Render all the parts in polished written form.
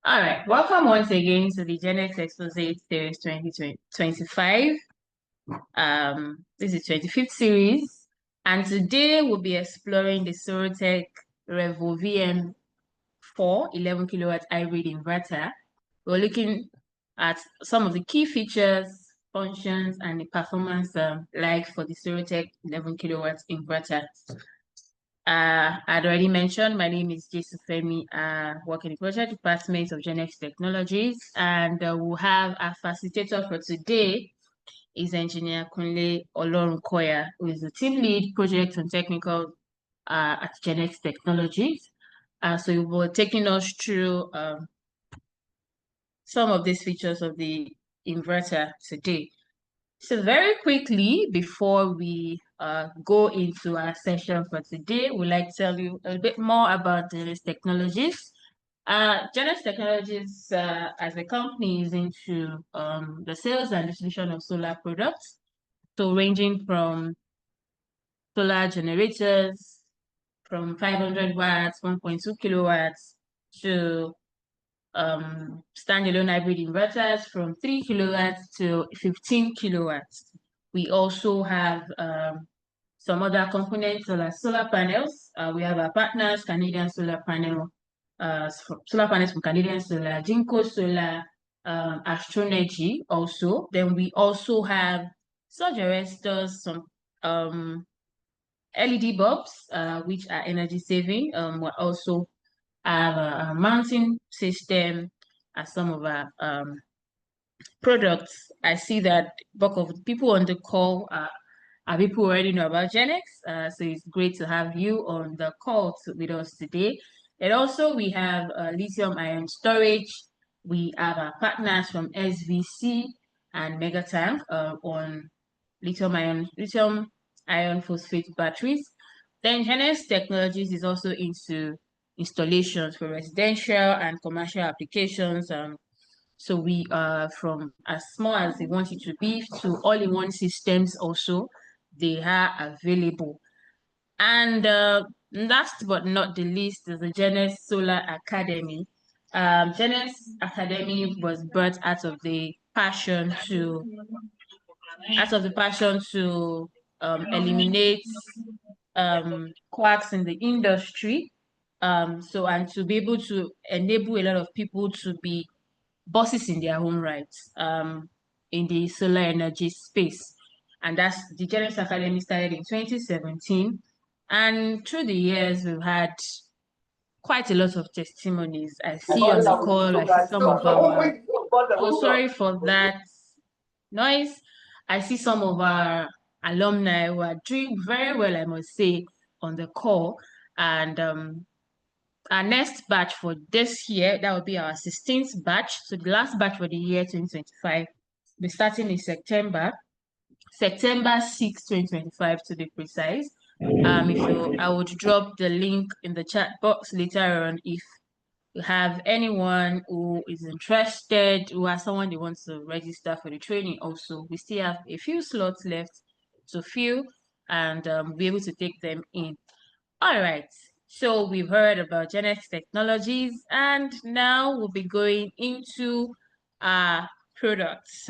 All right, welcome once again to the Gen X Expose Series 2025. This is 25th series, and today we'll be exploring the Sorotec Revo VM4 11 kilowatt hybrid inverter. We're looking at some of the key features, functions, and the performance like for the Sorotec 11 kilowatt inverter. I'd already mentioned, my name is Jason Femi. I work in the project department of Gen X Technologies, and we'll have our facilitator for today is Engineer Kunle Olorunkoya, who is the team lead project and technical at Gen X Technologies. So he will be taking us through some of these features of the inverter today. So very quickly, before we go into our session for today, we'd like to tell you a bit more about Gen X Technologies. Gen X Technologies, as a company, is into the sales and distribution of solar products. So ranging from solar generators from 500 watts, 1.2 kilowatts, to standalone hybrid inverters from 3 kilowatts to 15 kilowatts. We also have some other components like solar panels. We have our partners, Canadian Solar Panel, solar panels from Canadian Solar, Jinko Solar, Astronergy also. Then we also have surge arresters, some LED bulbs, which are energy saving. We also have a mounting system as some of our products. I see that bulk of people on the call are people who already know about Gen X. So it's great to have you on the call with us today. And also we have lithium ion storage. We have our partners from SVC and Megatank on lithium ion phosphate batteries. Then Gen X Technologies is also into installations for residential and commercial applications. So we are from as small as they want it to be to all-in-one systems also, they are available. And last but not the least is the Gen X Solar Academy. Gen X Academy was birthed out of the passion to eliminate quacks in the industry. So and to be able to enable a lot of people to be bosses in their own rights in the solar energy space. And that's the Gen X Academy started in 2017. And through the years, we've had quite a lot of testimonies. I see on the call, I see some of our, oh, sorry for that noise. I see some of our alumni who are doing very well, I must say, on the call. And our next batch for this year, that will be our 16th batch. So the last batch for the year 2025, we're starting in September 6, 2025 to be precise. I would drop the link in the chat box later on if you have anyone who is interested, who has someone they want to register for the training also. We still have a few slots left to fill and be able to take them in. All right. So we've heard about Gen X Technologies, and now we'll be going into our products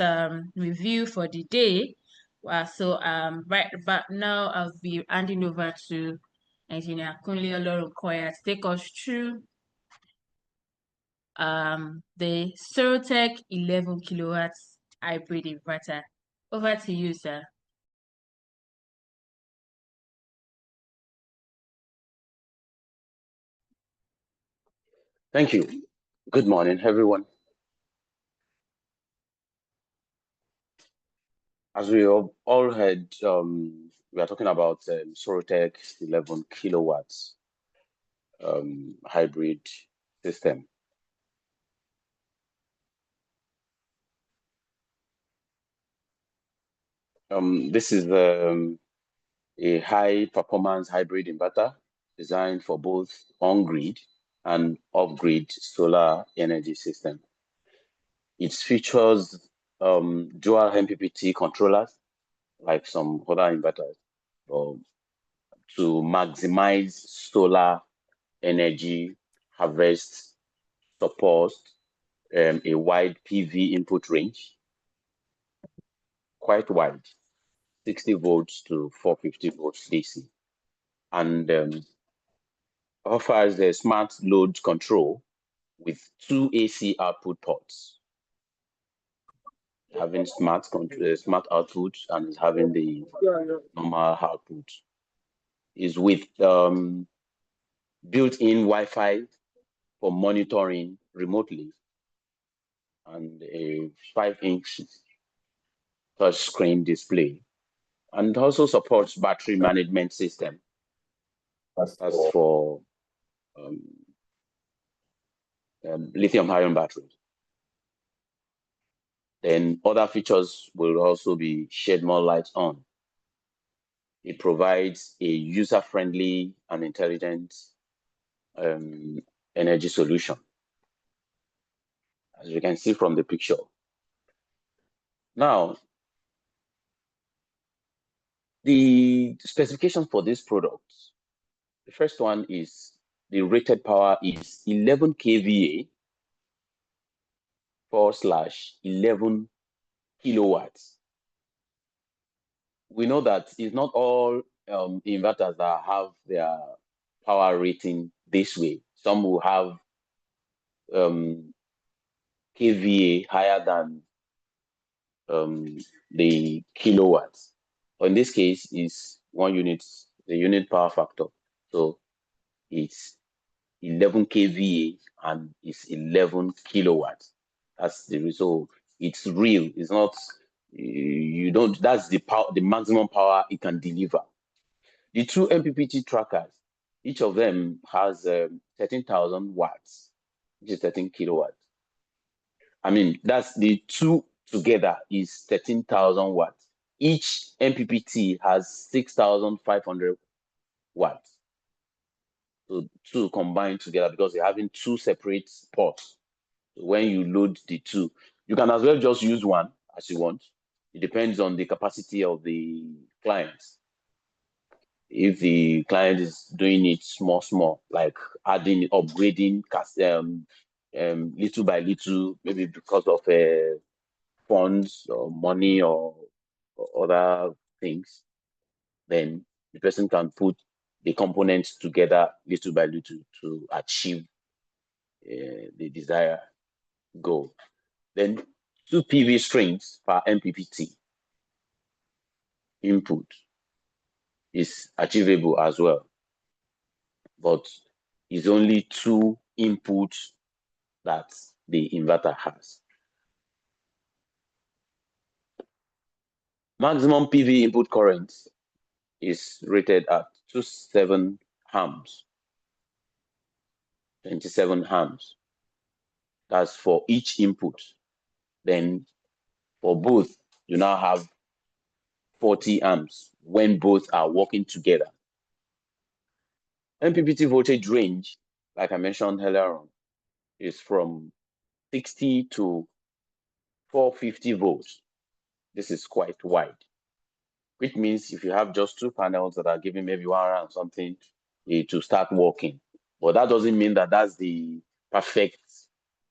review for the day. Right about now, I'll be handing over to Engineer Kunle Olorunkoya to take us through the Sorotec 11 kilowatts hybrid inverter. Over to you, sir. Thank you. Good morning, everyone. As we have all heard, we are talking about Sorotec 11 kilowatts hybrid system. This is a high-performance hybrid inverter designed for both on-grid and off-grid solar energy system. It features dual MPPT controllers, like some other inverters, to maximize solar energy harvest support a wide PV input range, quite wide, 60 volts to 450 volts DC, and offers a smart load control with 2 AC output ports, having smart output and is having the normal output. Is with built-in Wi-Fi for monitoring remotely and a 5-inch touchscreen display, and also supports battery management system. That's for lithium-ion batteries. Then other features will also be shed more light on. It provides a user-friendly and intelligent energy solution, as you can see from the picture. Now, the specifications for this product, the first one is the rated power is 11 kVA / 11 kilowatts. We know that it's not all inverters that have their power rating this way. Some will have kVA higher than the kilowatts. But in this case, is 1 unit, the unit power factor. So it's 11 kVA and it's 11 kilowatts. That's the result. It's real. It's not. You don't. That's the power, the maximum power it can deliver. The two MPPT trackers, each of them has 13,000 watts, which is 13 kilowatts. I mean, that's the two together is 13,000 watts. Each MPPT has 6,500 watts. So two combined together because you're having two separate ports. So when you load the two, you can as well just use one as you want. It depends on the capacity of the client. If the client is doing it small, like adding, upgrading, little by little, maybe because of funds or money or other things, then the person can put the components together little by little to achieve the desired goal. Then 2 PV strings per MPPT input is achievable as well, but it's only 2 inputs that the inverter has. Maximum PV input current is rated at 27 amps. 27 amps. That's for each input. Then for both, you now have 40 amps when both are working together. MPPT voltage range, like I mentioned earlier on, is from 60 to 450 volts. This is quite wide, which means if you have just 2 panels that are giving maybe 1 amp something, to start working. But that doesn't mean that that's the perfect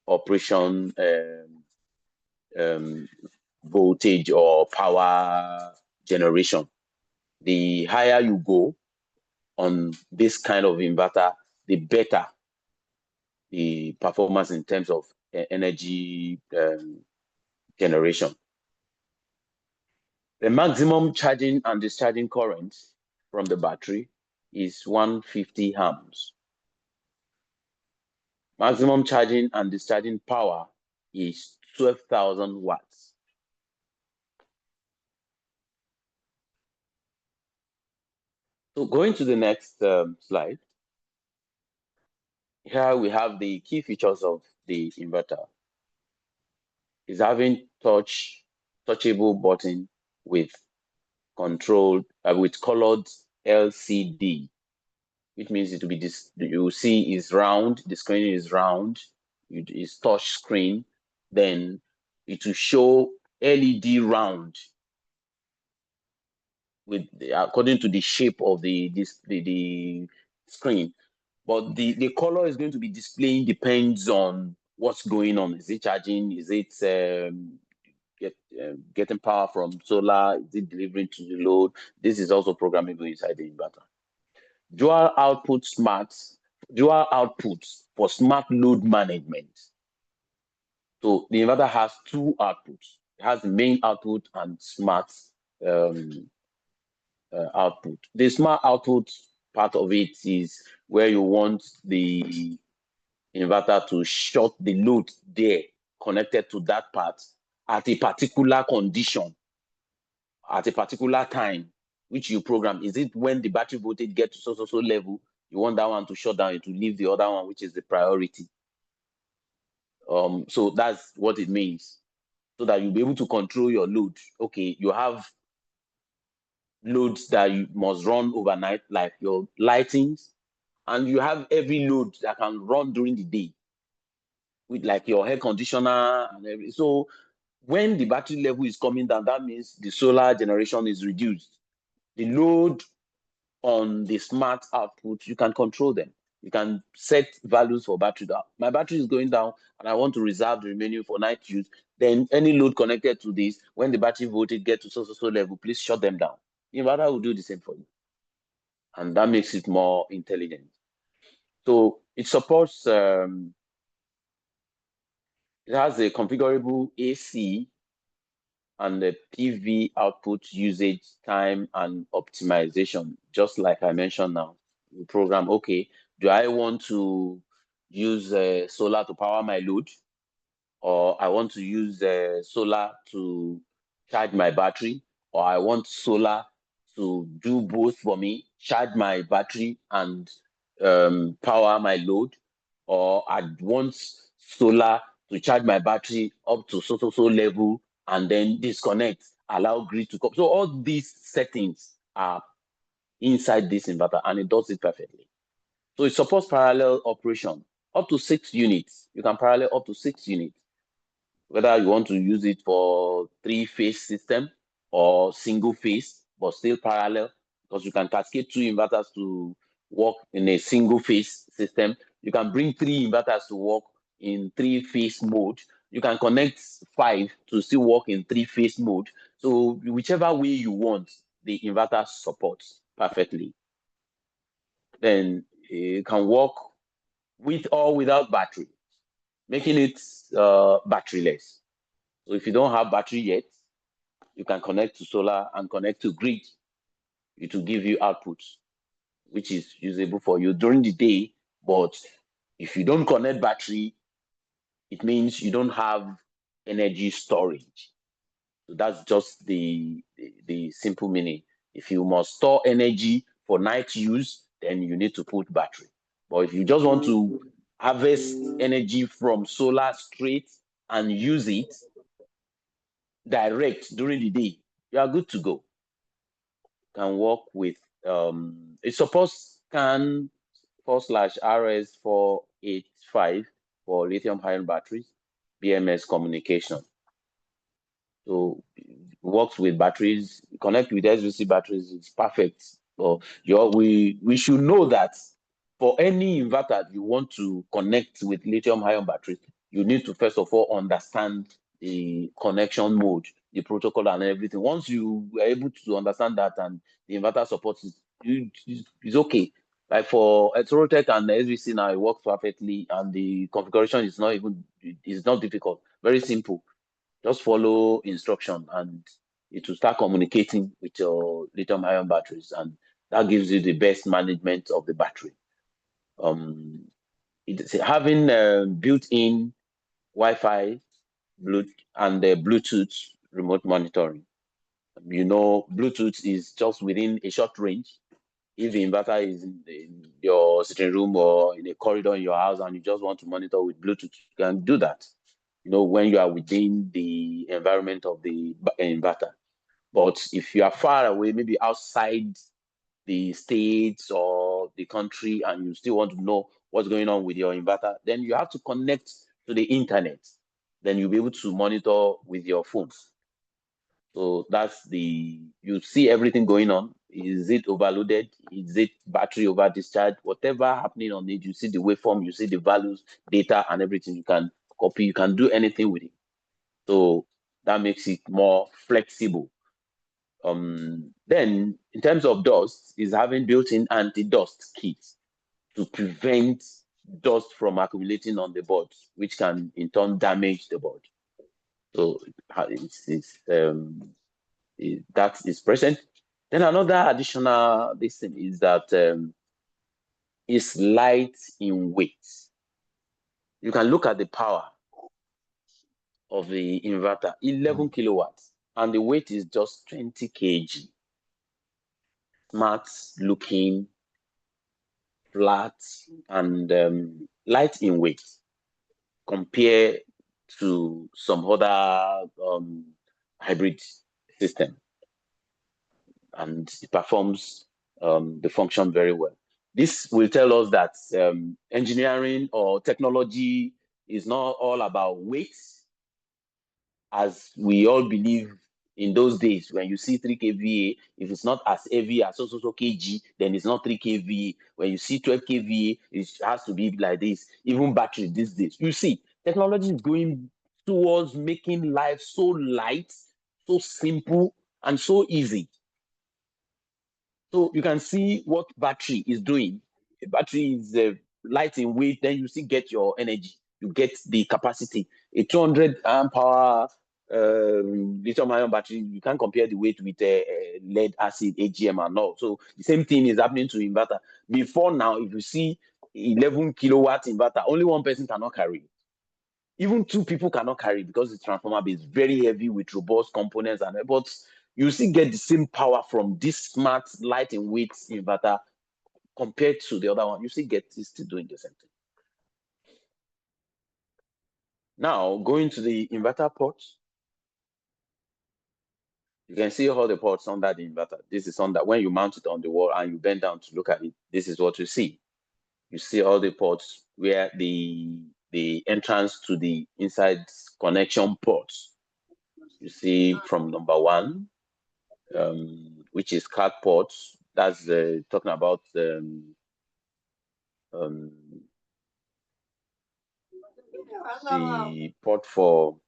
operation voltage or power generation. The higher you go on this kind of inverter, the better the performance in terms of energy generation. The maximum charging and discharging current from the battery is 150 amps. Maximum charging and discharging power is 12,000 watts. So going to the next slide, here we have the key features of the inverter. It's having touchable button with controlled with colored LCD, which means it will be this. You see is round. The screen is round. It is touch screen. Then it will show LED round with according to the shape of the screen. But the color is going to be displaying depends on what's going on. Is it charging? Is it getting power from solar? Is it delivering to the load? This is also programmable inside the inverter. Dual output for smart load management. So the inverter has two outputs. It has the main output and smart output. The smart output part of it is where you want the inverter to shut the load there connected to that part at a particular condition, at a particular time, which you program. Is it when the battery voltage gets to so level, you want that one to shut down, to leave the other one, which is the priority. So that's what it means, so that you'll be able to control your load. Okay, you have loads that you must run overnight, like your lightings, and you have every load that can run during the day, with like your air conditioner and everything. So when the battery level is coming down, that means the solar generation is reduced. The load on the smart output, you can control them. You can set values for battery down. My battery is going down and I want to reserve the remaining for night use. Then any load connected to this, when the battery voltage gets to so level, please shut them down. The inverter will do the same for you. And that makes it more intelligent. So it supports, it has a configurable AC and the PV output usage time and optimization, just like I mentioned now. You program, okay, do I want to use solar to power my load, or I want to use solar to charge my battery, or I want solar to do both for me, charge my battery and power my load, or I want solar to charge my battery up to so level and then disconnect, allow grid to come. So all these settings are inside this inverter and it does it perfectly. So it supports parallel operation up to 6 units. You can parallel up to 6 units, whether you want to use it for 3-phase system or single phase, but still parallel, because you can cascade 2 inverters to work in a single phase system. You can bring 3 inverters to work in 3-phase mode. You can connect 5 to still work in 3-phase mode. So whichever way you want, the inverter supports perfectly. Then it can work with or without battery, making it batteryless. So if you don't have battery yet, you can connect to solar and connect to grid. It will give you output, which is usable for you during the day. But if you don't connect battery, it means you don't have energy storage. So that's just the simple meaning. If you must store energy for night use, then you need to put battery. But if you just want to harvest energy from solar straight and use it direct during the day, you are good to go. Can work with it supports CAN /RS485 for lithium ion batteries, BMS communication. So it works with batteries, connect with SVC batteries, it's perfect. So we should know that for any inverter you want to connect with lithium ion batteries, you need to first of all understand the connection mode, the protocol and everything. Once you are able to understand that and the inverter supports it, it's okay. Like for Sorotec and SVC now, it works perfectly and the configuration is not difficult, very simple. Just follow instruction and it will start communicating with your lithium ion batteries, and that gives you the best management of the battery. It's having built-in Wi-Fi, and Bluetooth remote monitoring. Bluetooth is just within a short range. If the inverter is in your sitting room or in a corridor in your house and you just want to monitor with Bluetooth, you can do that. When you are within the environment of the inverter. But if you are far away, maybe outside the states or the country, and you still want to know what's going on with your inverter, then you have to connect to the internet. Then you'll be able to monitor with your phones. So you see everything going on. Is it overloaded? Is it battery over discharge? Whatever happening on it, you see the waveform, you see the values, data, and everything. You can copy. You can do anything with it. So that makes it more flexible. Then in terms of dust, is having built-in anti-dust kits to prevent dust from accumulating on the board, which can in turn damage the board. So that is present. Then another additional thing is that it's light in weight. You can look at the power of the inverter, 11 kilowatts, and the weight is just 20 kg. Smart looking, flat, and light in weight compared to some other hybrid system, and it performs the function very well. This will tell us that engineering or technology is not all about weight, as we all believe in those days. When you see 3 kVA, if it's not as heavy as so kg, then it's not 3 kVA. When you see 12 kVA, it has to be like this. Even battery these days, you see, technology is going towards making life so light, so simple, and so easy. So you can see what battery is doing. A battery is light in weight, then you still get your energy. You get the capacity. A 200 amp hour lithium-ion battery, you can't compare the weight with lead acid, AGM, and all. So the same thing is happening to inverter. Before now, if you see 11 kilowatt inverter, only one person cannot carry it. Even 2 people cannot carry it because the transformer is very heavy with robust components, but you still get the same power from this smart light in weight inverter compared to the other one. You still get it's still doing the same thing. Now, going to the inverter ports, you can see all the ports under the inverter. This is under, when you mount it on the wall and you bend down to look at it, this is what you see. You see all the ports where the entrance to the inside connection ports. You see from number 1, which is card ports. That's talking about the port for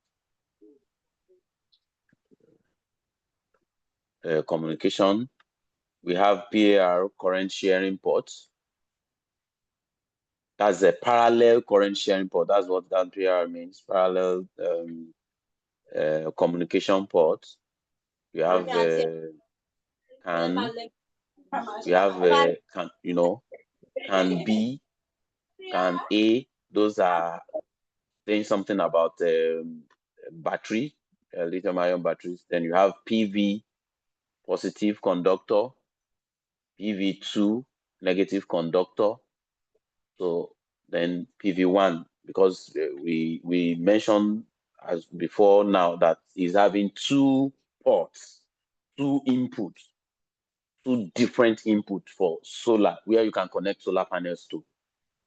communication. We have PAR, current sharing ports. That's a parallel current sharing port. That's what that PAR means, parallel communication port. We have CAN. We have CAN B, CAN A. Those are saying something about battery, lithium-ion batteries. Then you have PV, positive conductor, PV2, negative conductor. So then PV1, because we mentioned as before now that is having 2 ports, 2 inputs, 2 different inputs for solar, where you can connect solar panels to.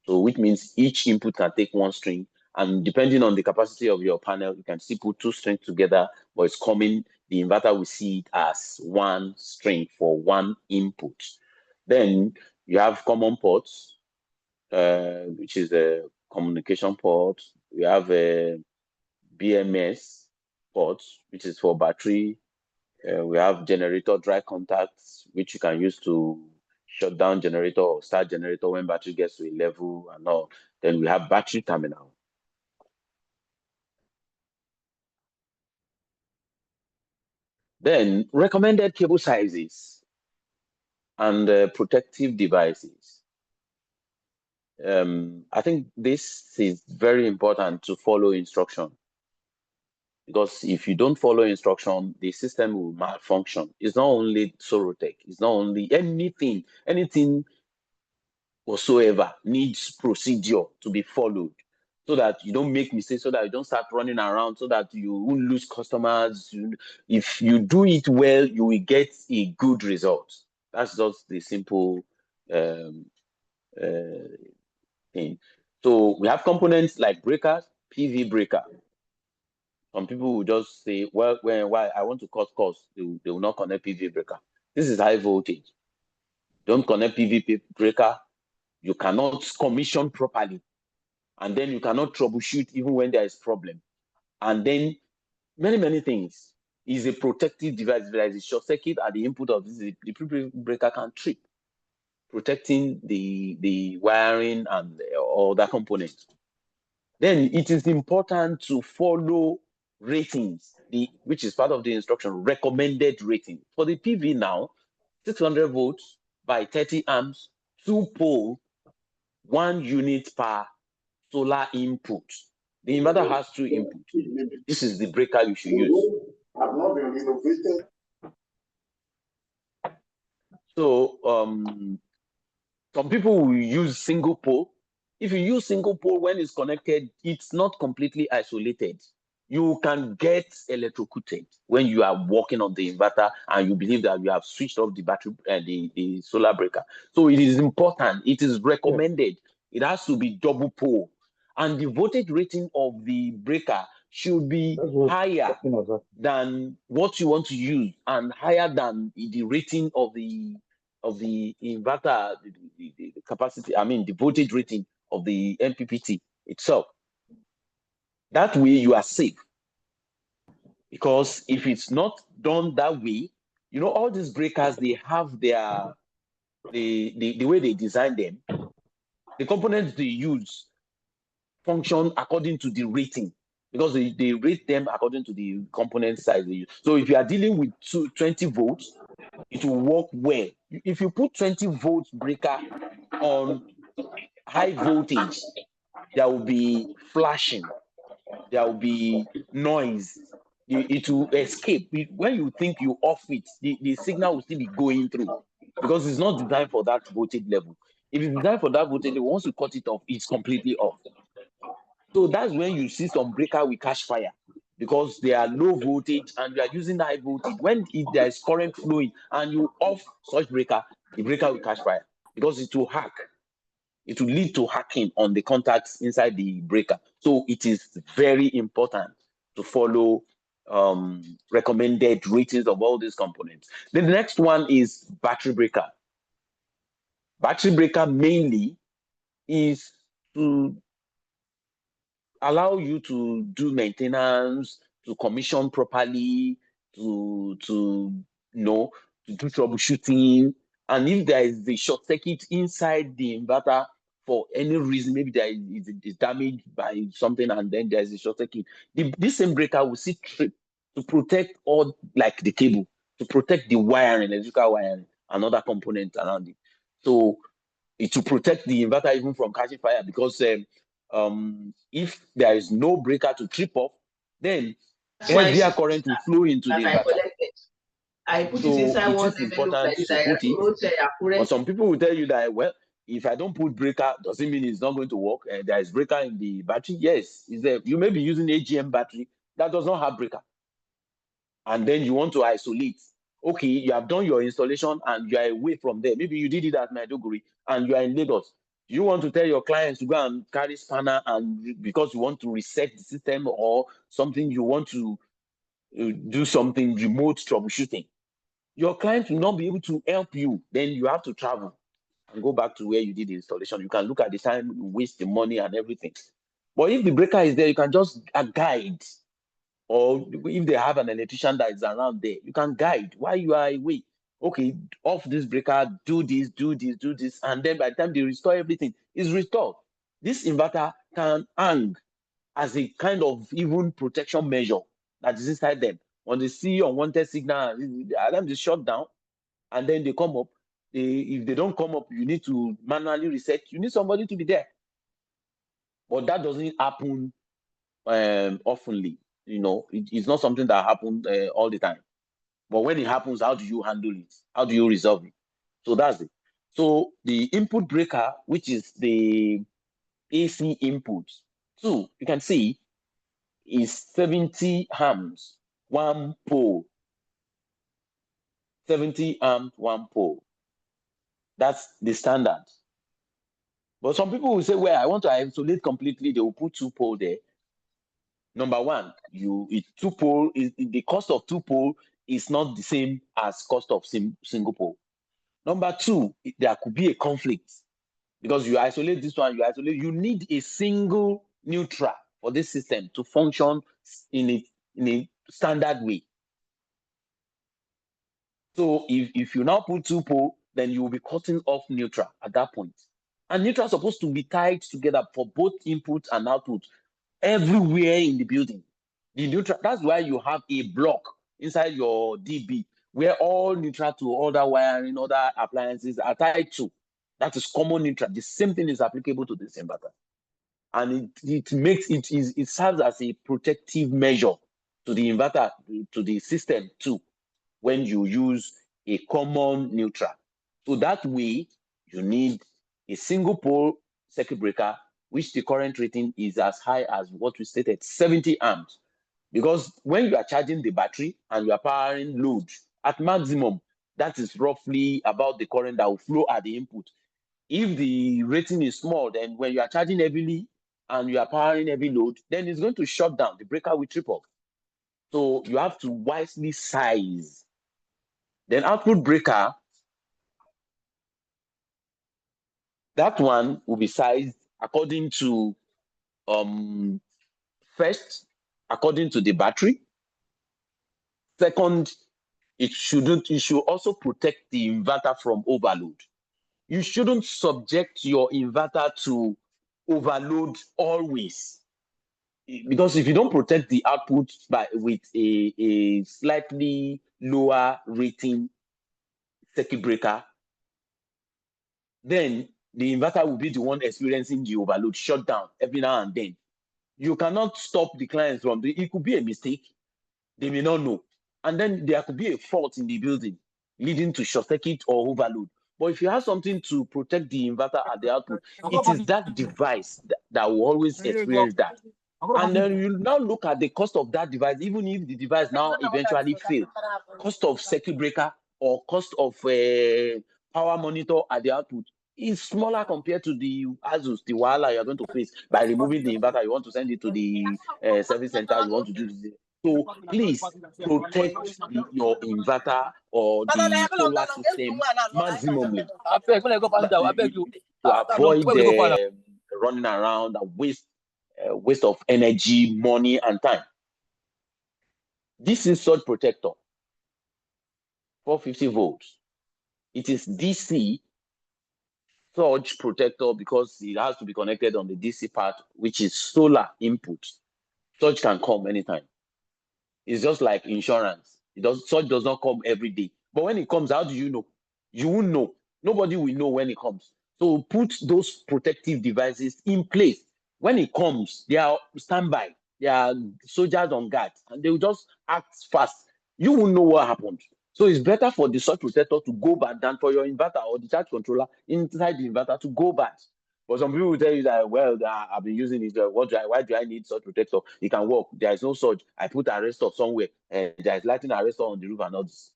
So which means each input can take 1 string, and depending on the capacity of your panel, you can still put 2 strings together, but it's coming, the inverter will see it as 1 string for 1 input. Then you have common ports, which is a communication port. We have a BMS port, which is for battery. We have generator dry contacts, which you can use to shut down generator or start generator when battery gets to a level and all. Then we have battery terminal. Then recommended cable sizes and protective devices. I think this is very important to follow instruction, because if you don't follow instruction, the system will malfunction. It's not only Sorotec, it's not only anything whatsoever needs procedure to be followed, so that you don't make mistakes, so that you don't start running around, so that you won't lose customers. If you do it well, you will get a good result. That's just the simple thing. So we have components like breakers, PV breaker. Some people will just say, well, why I want to cut costs, they will not connect PV breaker. This is high voltage. Don't connect PV breaker. You cannot commission properly. and then you cannot troubleshoot even when there is problem. And then many things. Is a protective device. If there is a short circuit at the input of this, the pre breaker can trip, protecting the wiring and all that components. Then it is important to follow ratings, which is part of the instruction, recommended rating. For the PV now, 600 volts by 30 amps, 2-pole, 1 unit per solar input. The inverter has 2 inputs. This is the breaker you should use. So some people will use single pole. If you use single pole when it's connected, it's not completely isolated. You can get electrocuted when you are working on the inverter and you believe that you have switched off the battery, the solar breaker. So it is important. It is recommended. It has to be double pole, and the voltage rating of the breaker should be higher than what you want to use and higher than the rating of the inverter, the capacity, I mean the voltage rating of the MPPT itself. That way you are safe. Because if it's not done that way, you know, all these breakers, they have their the way they design them. The components they use function according to the rating, because they rate them according to the component size they use. So if you are dealing with 20 volts, it will work well. If you put 20 volts breaker on high voltage, there will be flashing, there will be noise, it will escape. When you think you off it, the signal will still be going through, because it's not designed for that voltage level. If it's designed for that voltage level, once you cut it off, it's completely off. So that's when you see some breaker will catch fire, because they are low voltage and you are using high voltage. When there is current flowing and you off such breaker, the breaker will catch fire, because it will hack. It will lead to hacking on the contacts inside the breaker. So it is very important to follow recommended ratings of all these components. The next one is battery breaker. Battery breaker mainly is to allow you to do maintenance, to commission properly, to do troubleshooting. And if there is a short circuit inside the inverter for any reason, maybe there is damaged by something and then there's a short circuit, this same breaker will sit trip to protect all, like the cable, to protect the wiring, electrical wiring, and other components around it. So it will protect the inverter even from catching fire, because if there is no breaker to trip off, then heavier current will flow into the inverter. I put So it inside it one is envelope important like this. to put it. But some people will tell you that, well, if I don't put breaker, doesn't mean it's not going to work. There is breaker in the battery. Yes, you may be using AGM battery that does not have breaker, and then you want to isolate. Okay, you have done your installation and you are away from there. Maybe you did it at Maiduguri and you are in Lagos. You want to tell your clients to go and carry spanner, and because you want to reset the system or something, you want to do something remote troubleshooting. Your client will not be able to help you. Then you have to travel and go back to where you did the installation. You can look at the time, waste the money and everything. But if the breaker is there, you can just guide. Or if they have an electrician that is around there, you can guide while you are away. Okay, off this breaker, do this, do this, do this. And then by the time they restore everything, it's restored. This inverter can hang as a kind of even protection measure that is inside them. When they see unwanted signal, the alarm is shut down, and then they come up. If they don't come up, you need to manually reset. You need somebody to be there. But that doesn't happen oftenly. You know, it's not something that happens all the time. But when it happens, how do you handle it? How do you resolve it? So that's it. So the input breaker, which is the AC input, so you can see is 70 amps, 1 pole. 70 amps, 1 pole. That's the standard. But some people will say, well, I want to isolate completely. They will put 2 pole there. Number one, 2 pole is the cost of 2 pole is not the same as cost of single pole. Number two, there could be a conflict. because you isolate this one, you need a single neutral for this system to function in a standard way. So if you now put two pole, then you will be cutting off neutral at that point. And neutral is supposed to be tied together for both input and output everywhere in the building. The neutral, that's why you have a block inside your DB where all neutral to other wiring, other appliances are tied to. That is common neutral. The same thing is applicable to this inverter. And it serves as a protective measure to the inverter, to the system too, when you use a common neutral. So that way, you need a single pole circuit breaker, which the current rating is as high as what we stated, 70 amps. Because when you are charging the battery and you are powering load at maximum, that is roughly about the current that will flow at the input. If the rating is small, then when you are charging heavily and you are powering heavy load, then it's going to shut down. The breaker will trip off. So you have to wisely size. Then output breaker, that one will be sized according to first, according to the battery. Second, it should also protect the inverter from overload. You shouldn't subject your inverter to overload always. Because if you don't protect the output with a slightly lower rating circuit breaker, then the inverter will be the one experiencing the overload shutdown every now and then. You cannot stop the clients from it could be a mistake. They may not know. And then there could be a fault in the building leading to short circuit or overload. But if you have something to protect the inverter at the output, it is that device that will always experience that. And then you now look at the cost of that device, even if the device now eventually fails, cost of circuit breaker or cost of power monitor at the output is smaller compared to the ASUS, the wahala you're going to face by removing the inverter. You want to send it to the service center, you want to do this. So please protect your inverter or the solar system maximally to avoid running around and waste of energy, money, and time. This is surge protector, 450 volts. It is DC surge protector because it has to be connected on the DC part, which is solar input. Surge can come anytime. It's just like insurance. Surge does not come every day. But when it comes, how do you know? You won't know. Nobody will know when it comes. So put those protective devices in place. When it comes, they are standby. They are soldiers on guard, and they will just act fast. You will know what happened. So it's better for the surge protector to go bad than for your inverter or the charge controller inside the inverter to go bad. But some people will tell you that, well, I've been using it. Why do I need surge protector? It can work. There is no surge. I put arrestor somewhere, and there is lighting arrestor on the roof and all this.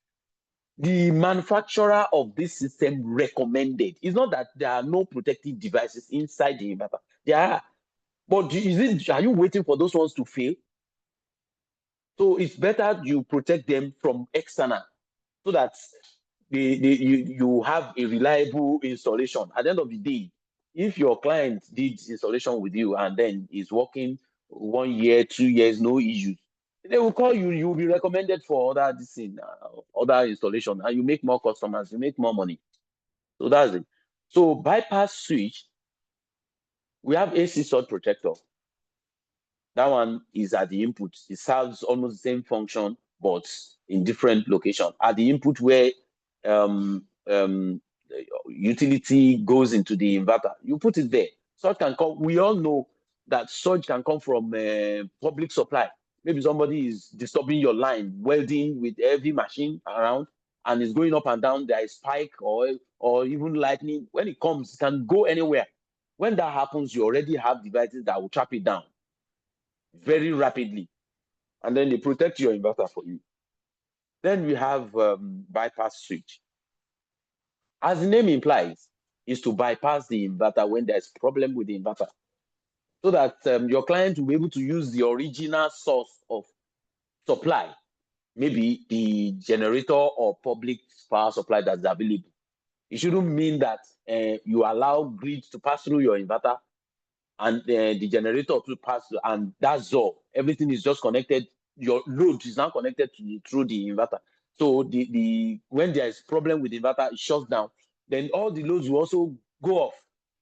The manufacturer of this system recommended. It's not that there are no protective devices inside the inverter. There are. But are you waiting for those ones to fail? So it's better you protect them from external so that you have a reliable installation. At the end of the day, if your client did installation with you and then is working 1 year, 2 years, no issues, they will call you. You will be recommended for other installation, and you make more customers, you make more money. So that's it. So bypass switch, we have AC surge protector. That one is at the input. It serves almost the same function, but in different location. At the input where utility goes into the inverter, you put it there. Surge can come. We all know that surge can come from public supply. Maybe somebody is disturbing your line, welding with heavy machine around, and is going up and down. There is spike or even lightning. When it comes, it can go anywhere. When that happens, you already have devices that will trap it down very rapidly, and then they protect your inverter for you. Then we have bypass switch. As the name implies, is to bypass the inverter when there's problem with the inverter, so that your client will be able to use the original source of supply, maybe the generator or public power supply that's available. It shouldn't mean that you allow grid to pass through your inverter and the generator to pass through, and that's all. Everything is just connected. Your load is now connected through the inverter. So when there is problem with the inverter, it shuts down. Then all the loads will also go off.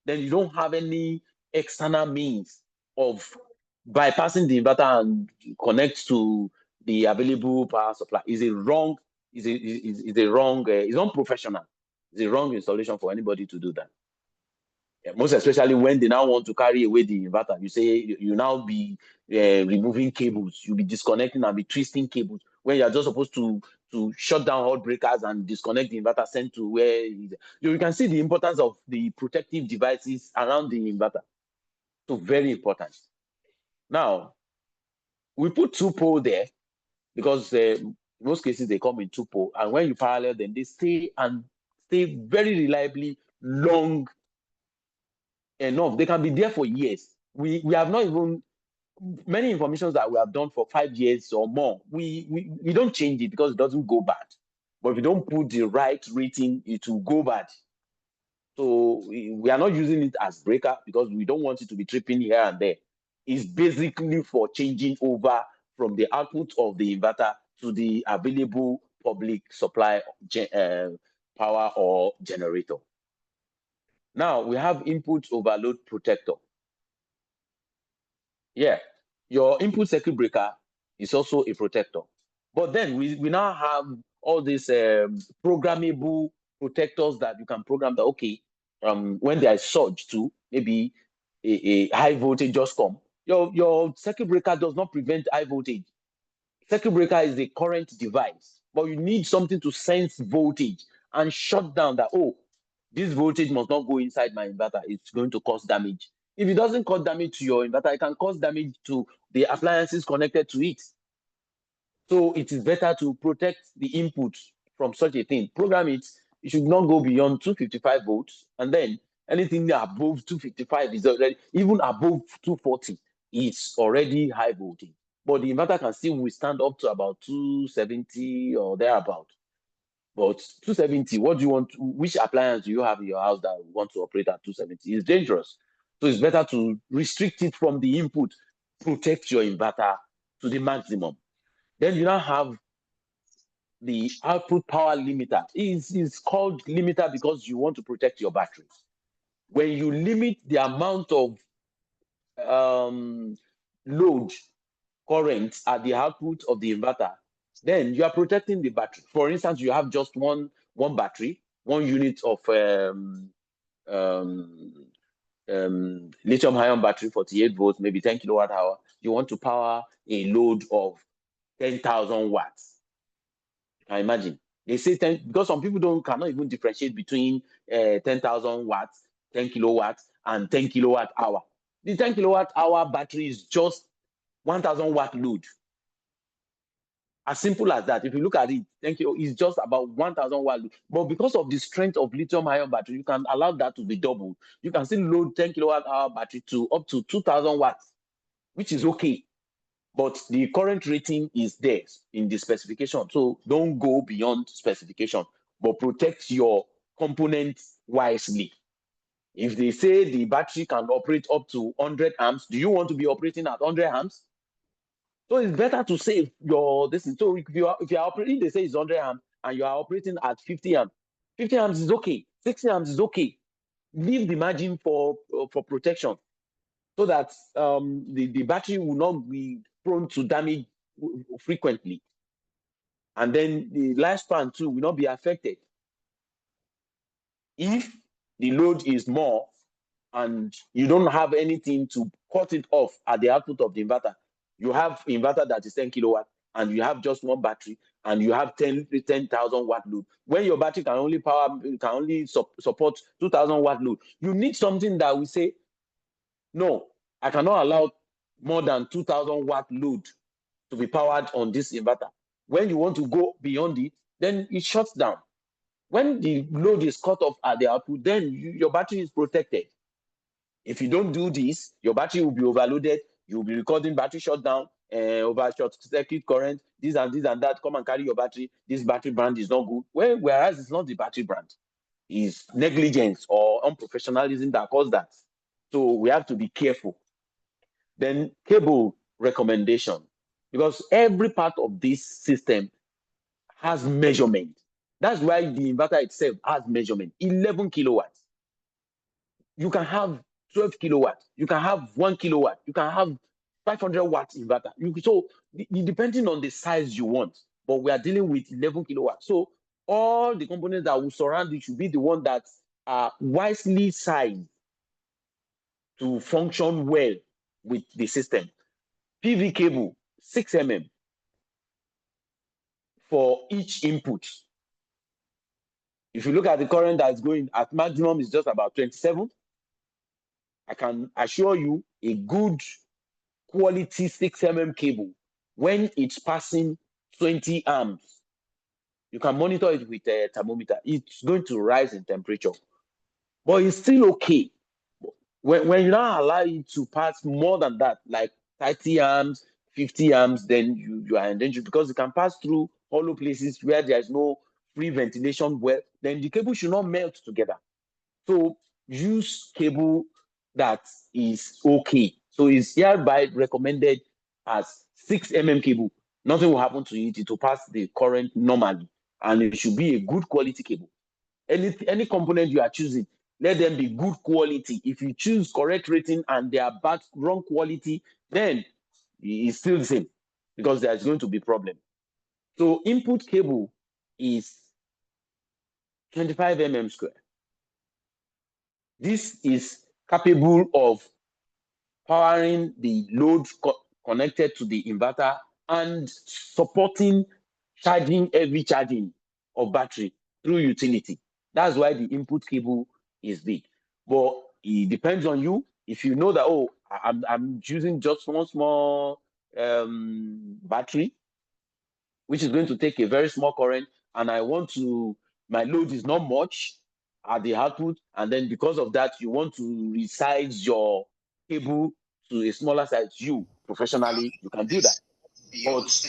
Then you don't have any external means of bypassing the inverter and connect to the available power supply. It's unprofessional. It's a wrong installation for anybody to do that. Yeah, most especially when they now want to carry away the inverter. You say you now be removing cables, you'll be disconnecting and be twisting cables when you're just supposed to shut down all breakers and disconnect the inverter, send to where you can see the importance of the protective devices around the inverter. So very important. Now, we put 2-pole there because in most cases they come in 2-pole, and when you parallel them, they stay very reliably long enough. They can be there for years. We have not even many informations that we have done for 5 years or more. We don't change it because it doesn't go bad. But if you don't put the right rating, it will go bad. So we are not using it as breaker because we don't want it to be tripping here and there. It's basically for changing over from the output of the inverter to the available public supply power or generator. Now we have input overload protector. Yeah, your input circuit breaker is also a protector. But then we now have all these programmable protectors that you can program that, okay, when there is surge too, maybe a high voltage just come. Your circuit breaker does not prevent high voltage. Circuit breaker is a current device, but you need something to sense voltage and shut down that, oh, this voltage must not go inside my inverter. It's going to cause damage. If it doesn't cause damage to your inverter, it can cause damage to the appliances connected to it. So it is better to protect the input from such a thing. Program it. It should not go beyond 255 volts. And then anything above 255 is already, even above 240, it's already high voltage. But the inverter can still withstand up to about 270 or thereabout. But 270, what do you want? Which appliance do you have in your house that want to operate at 270? It's dangerous. So it's better to restrict it from the input, protect your inverter to the maximum. Then you now have the output power limiter. It's called limiter because you want to protect your battery. When you limit the amount of load current at the output of the inverter, then you are protecting the battery. For instance, you have just one battery, 1 unit of lithium-ion battery, 48 volts, maybe 10 kilowatt hour. You want to power a load of 10,000 watts. You can imagine. They say 10 because some people cannot even differentiate between 10,000 watts, 10 kilowatts, and 10 kilowatt hour. The 10 kilowatt hour battery is just 1,000 watt load. As simple as that. If you look at it, 10 kilo is just about 1,000 watt load. But because of the strength of lithium-ion battery, you can allow that to be doubled. You can still load 10 kilowatt hour battery to up to 2,000 watts, which is okay. But the current rating is there in the specification. So don't go beyond specification, but protect your components wisely. If they say the battery can operate up to 100 amps, do you want to be operating at 100 amps? So it's better to save your this. So if you are operating, they say it's 100 amps and you are operating at 50 amps. 50 amps is okay. 60 amps is okay. Leave the margin for protection, so that the battery will not be prone to damage frequently. And then the lifespan too will not be affected. If the load is more and you don't have anything to cut it off at the output of the inverter, you have inverter that is 10 kilowatt and you have just one battery and you have 10,000 watt load. When your battery can only support 2,000 watt load, you need something that will say, no, I cannot allow more than 2,000 watt load to be powered on this inverter. When you want to go beyond it, then it shuts down. When the load is cut off at the output, then your battery is protected. If you don't do this, your battery will be overloaded. You'll be recording battery shutdown, over short circuit current, this and that. Come and carry your battery. This battery brand is not good. Whereas it's not the battery brand. is negligence or unprofessionalism that caused that. So we have to be careful. Then cable recommendation, because every part of this system has measurement. That's why the inverter itself has measurement. 11 kilowatts. You can have 12 kilowatts. You can have 1 kilowatt. You can have 500 watts inverter. So depending on the size you want, but we are dealing with 11 kilowatts. So all the components that will surround it should be the one that are wisely sized to function well with the system. PV cable, 6 mm for each input. If you look at the current that's going at maximum, is just about 27. I can assure you a good quality 6 mm cable, when it's passing 20 amps, you can monitor it with a thermometer. It's going to rise in temperature, but it's still okay. When you now allow it to pass more than that, like 30 amps, 50 amps, then you are in danger, because it can pass through hollow places where there is no free ventilation. Well, then the cable should not melt together. So use cable that is okay. So it's hereby recommended as 6 mm cable. Nothing will happen to it. It will pass the current normally, and it should be a good quality cable. Any component you are choosing, let them be good quality. If you choose correct rating and they are bad, wrong quality, then it's still the same, because there's going to be problem. So input cable is 25 mm square. This is capable of powering the load connected to the inverter and supporting heavy charging of battery through utility. That's why the input cable is big. But it depends on you. If you know that, oh, I'm using just one small battery, which is going to take a very small current, and I want to, my load is not much at the output, and then because of that, you want to resize your cable to a smaller size, you professionally, you can do that. But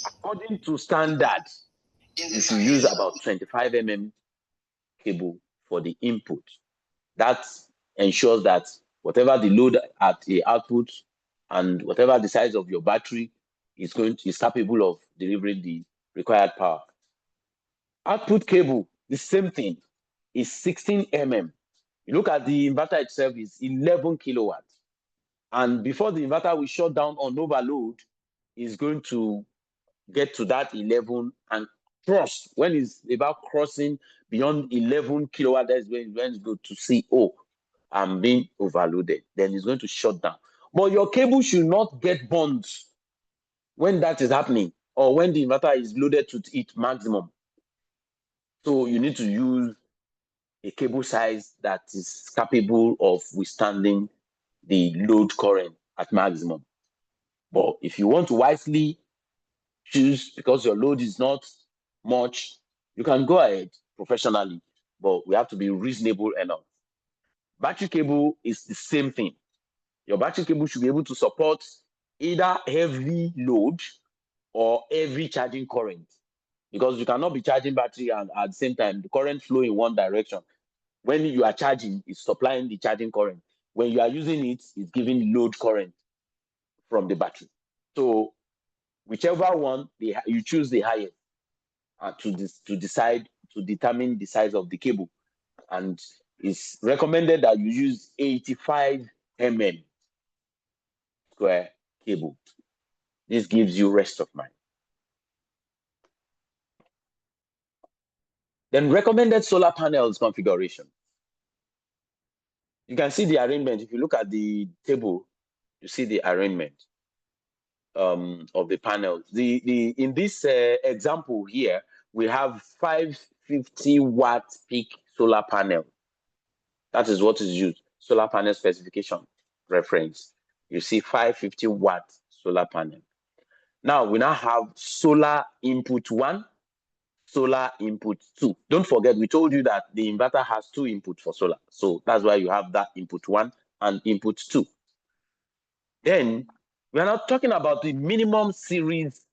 according to standard, you should use about 25 mm cable for the input. That ensures that whatever the load at the output and whatever the size of your battery is capable of delivering the required power. Output cable, the same thing, is 16 mm. You look at the inverter itself, is 11 kilowatts. And before the inverter will shut down on overload, is going to get to that 11 and cross. When it's about crossing beyond 11 kilowatt, that's when it's going to see, oh, I'm being overloaded. Then it's going to shut down. But your cable should not get burned when that is happening, or when the inverter is loaded to its maximum. So you need to use a cable size that is capable of withstanding the load current at maximum. But if you want to wisely choose, because your load is not much, you can go ahead professionally, but we have to be reasonable enough. Battery cable is the same thing. Your battery cable should be able to support either heavy load or heavy charging current, because you cannot be charging battery and at the same time the current flow in one direction. When you are charging, it's supplying the charging current. When you are using it, it's giving load current from the battery. So whichever one you choose the highest to determine the size of the cable, and it's recommended that you use 85 mm square cable. This gives you rest of mind. Then recommended solar panels configuration. You can see the arrangement. If you look at the table, you see the arrangement of the panels. In this example here, we have 550 watt peak solar panel. That is what is used. Solar panel specification reference. You see 550 watt solar panel. Now we now have solar input 1, solar input 2. Don't forget, we told you that the inverter has 2 inputs for solar. So that's why you have that input 1 and input 2. Then we are not talking about the minimum series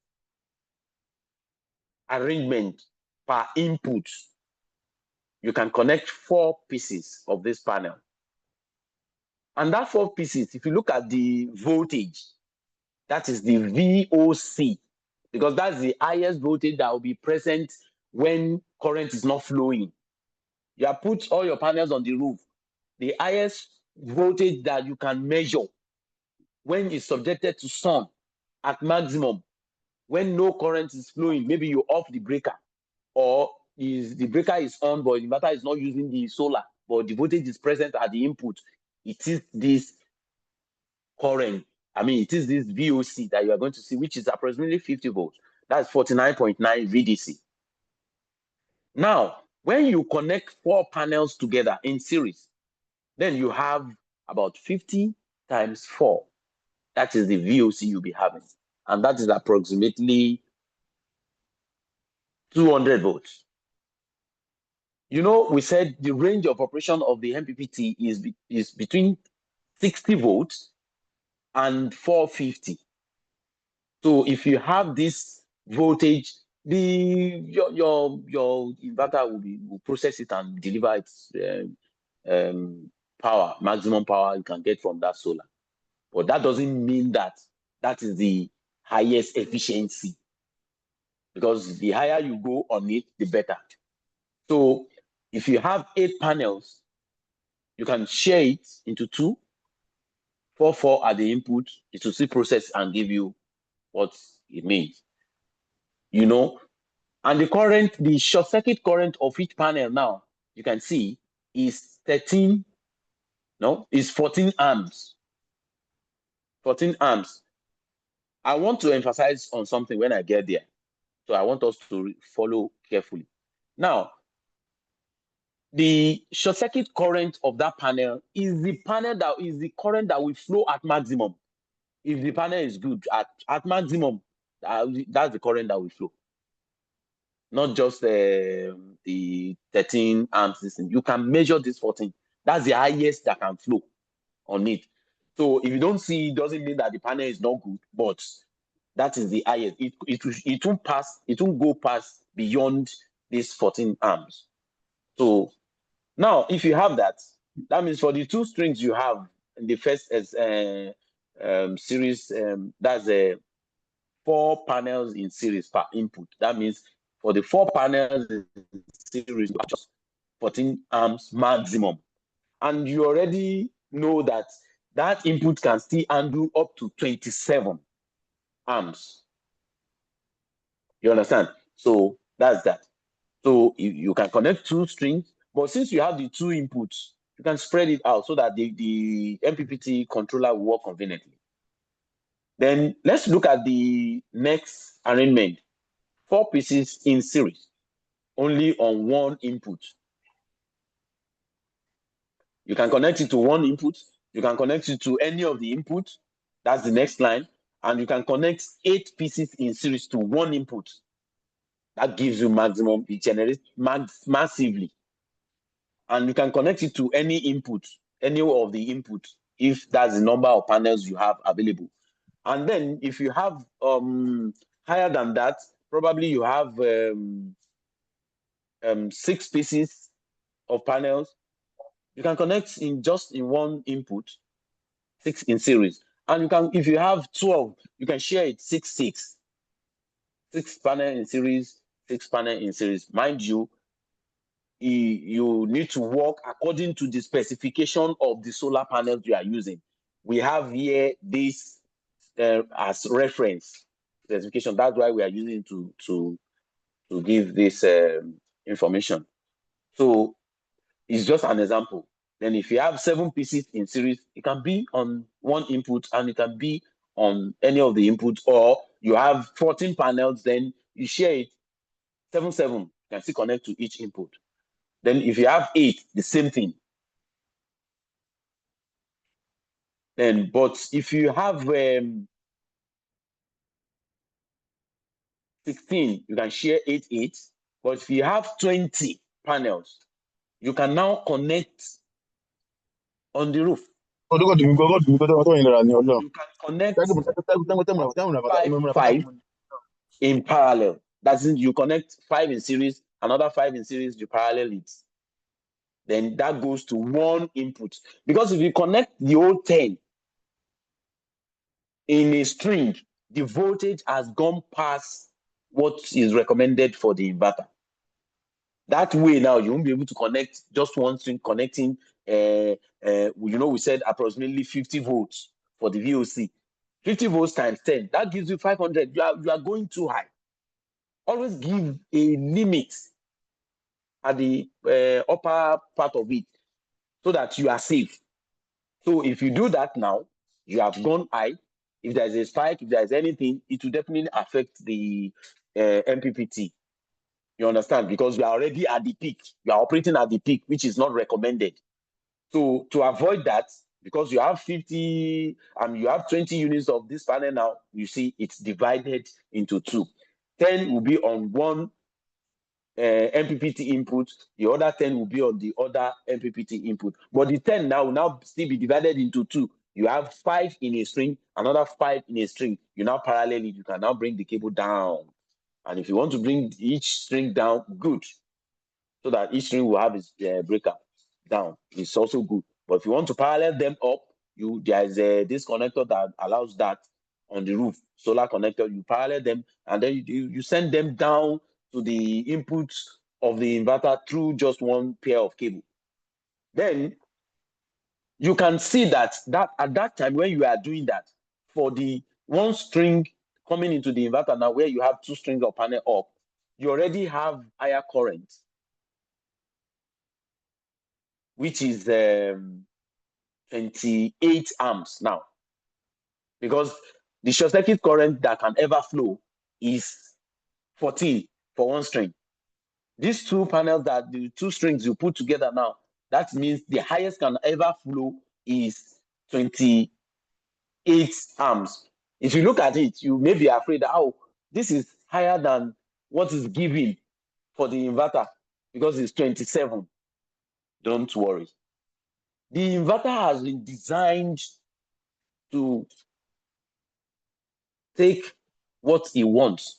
arrangement per input. you can connect 4 pieces of this panel. And that 4 pieces, if you look at the voltage, that is the VOC, because that's the highest voltage that will be present when current is not flowing. You have put all your panels on the roof. The highest voltage that you can measure when it's subjected to sun at maximum, when no current is flowing, maybe you off the breaker, or the breaker is on, but the inverter is not using the solar, but the voltage is present at the input. It is this current, it is this VOC that you are going to see, which is approximately 50 volts. That's 49.9 VDC. Now, when you connect 4 panels together in series, then you have about 50 times 4. That is the VOC you'll be having. And that is approximately 200 volts. You know, we said the range of operation of the MPPT is between 60 volts and 450. So if you have this voltage, your inverter will process it and deliver its power, maximum power you can get from that solar. But that doesn't mean that is the highest efficiency, because the higher you go on it, the better. So if you have 8 panels, you can share it into 2, 4 at the input. It will still process and give you what it means. You know, and the short circuit current of each panel now, you can see, is 14 amps. 14 amps. I want to emphasize on something when I get there. So I want us to follow carefully. Now, the short circuit current of that panel is the current that will flow at maximum. If the panel is good at maximum, that's the current that will flow. Not just the 13 amps. You can measure this 14. That's the highest that can flow on it. So if you don't see, it doesn't mean that the panel is not good, but that is the highest. It won't go past beyond this 14 amps. So now, if you have that means for the 2 strings you have in the first series, that's 4 panels in series per input. That means for the 4 panels in series, just 14 amps maximum. And you already know that input can still handle up to 27 amps. You understand? So that's that. So you can connect 2 strings, but since you have the 2 inputs, you can spread it out so that the MPPT controller will work conveniently. Then let's look at the next arrangement. 4 pieces in series, only on 1 input. You can connect it to 1 input. You can connect it to any of the inputs. That's the next line. And you can connect 8 pieces in series to 1 input. That gives you maximum. It generates massively. And you can connect it to any input, any of the inputs, if that's the number of panels you have available. And then if you have higher than that, probably you have 6 pieces of panels. You can connect in 1 input, 6 in series. And you can, if you have 12, you can share it 6 panel in series, 6 panel in series. Mind you, you need to work according to the specification of the solar panels you are using. We have here this as reference specification. That's why we are using to give this information. So it's just an example. Then if you have 7 pieces in series, it can be on 1 input and it can be on any of the inputs, or you have 14 panels, then you share it 7, you can still connect to each input. Then if you have 8, the same thing. Then, but if you have 16, you can share 8. But if you have 20 panels, you can now connect on the roof. You can connect 5 in parallel. That's it. You connect 5 in series, another 5 in series, you parallel it. then that goes to one input. Because if you connect the whole 10 in a string, the voltage has gone past what is recommended for the inverter. That way now you won't be able to connect just one string connecting, we said approximately 50 volts for the VOC. 50 volts times 10, that gives you 500. You are going too high. Always give a limit at the upper part of it so that you are safe. So if you do that now, you have gone high. If there's a spike, if there's anything, it will definitely affect the MPPT. You understand? Because you are already at the peak. You are operating at the peak, which is not recommended. So to avoid that, because you have 50 and you have 20 units of this panel now, you see it's divided into two. 10 will be on one MPPT input, the other 10 will be on the other MPPT input. But the 10 now will now still be divided into two. You have 5 in a string, another 5 in a string. You now parallel it. You can now bring the cable down. And if you want to bring each string down, good. So that each string will have its breaker down. It's also good. But if you want to parallel them up, there's this connector that allows that on the roof, solar connector. You parallel them, and then you send them down to the inputs of the inverter through just one pair of cable. Then you can see that at that time when you are doing that, for the one string coming into the inverter now, where you have two strings of panel up, you already have higher current, which is 28 amps now, because the short circuit current that can ever flow is 14 for one string. These two panels, that the two strings you put together now, that means the highest can ever flow is 28 amps. If you look at it, you may be afraid that, oh, this is higher than what is given for the inverter because it's 27. Don't worry. The inverter has been designed to take what it wants.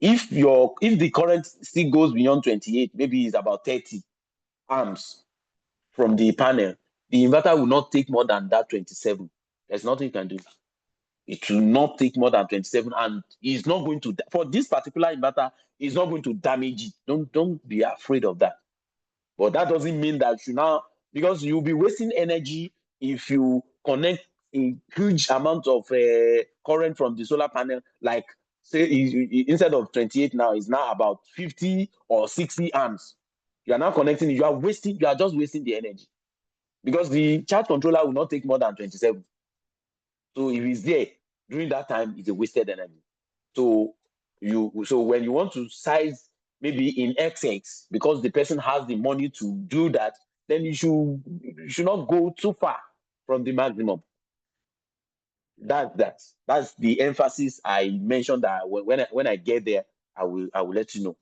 If the current still goes beyond 28, maybe it's about 30 amps from the panel, the inverter will not take more than that 27. There's nothing you can do. It will not take more than 27, and it's not going to, for this particular inverter, it's not going to damage it. Don't be afraid of that. But that doesn't mean that you now, because you'll be wasting energy if you connect a huge amount of current from the solar panel, like say instead of 28 now, it's now about 50 or 60 amps. You are now connecting, you are just wasting the energy, because the charge controller will not take more than 27. So if it's there during that time, it's a wasted energy. So when you want to size maybe in XX, because the person has the money to do that, then you should not go too far from the maximum. That's the emphasis I mentioned, that when I get there, I will let you know.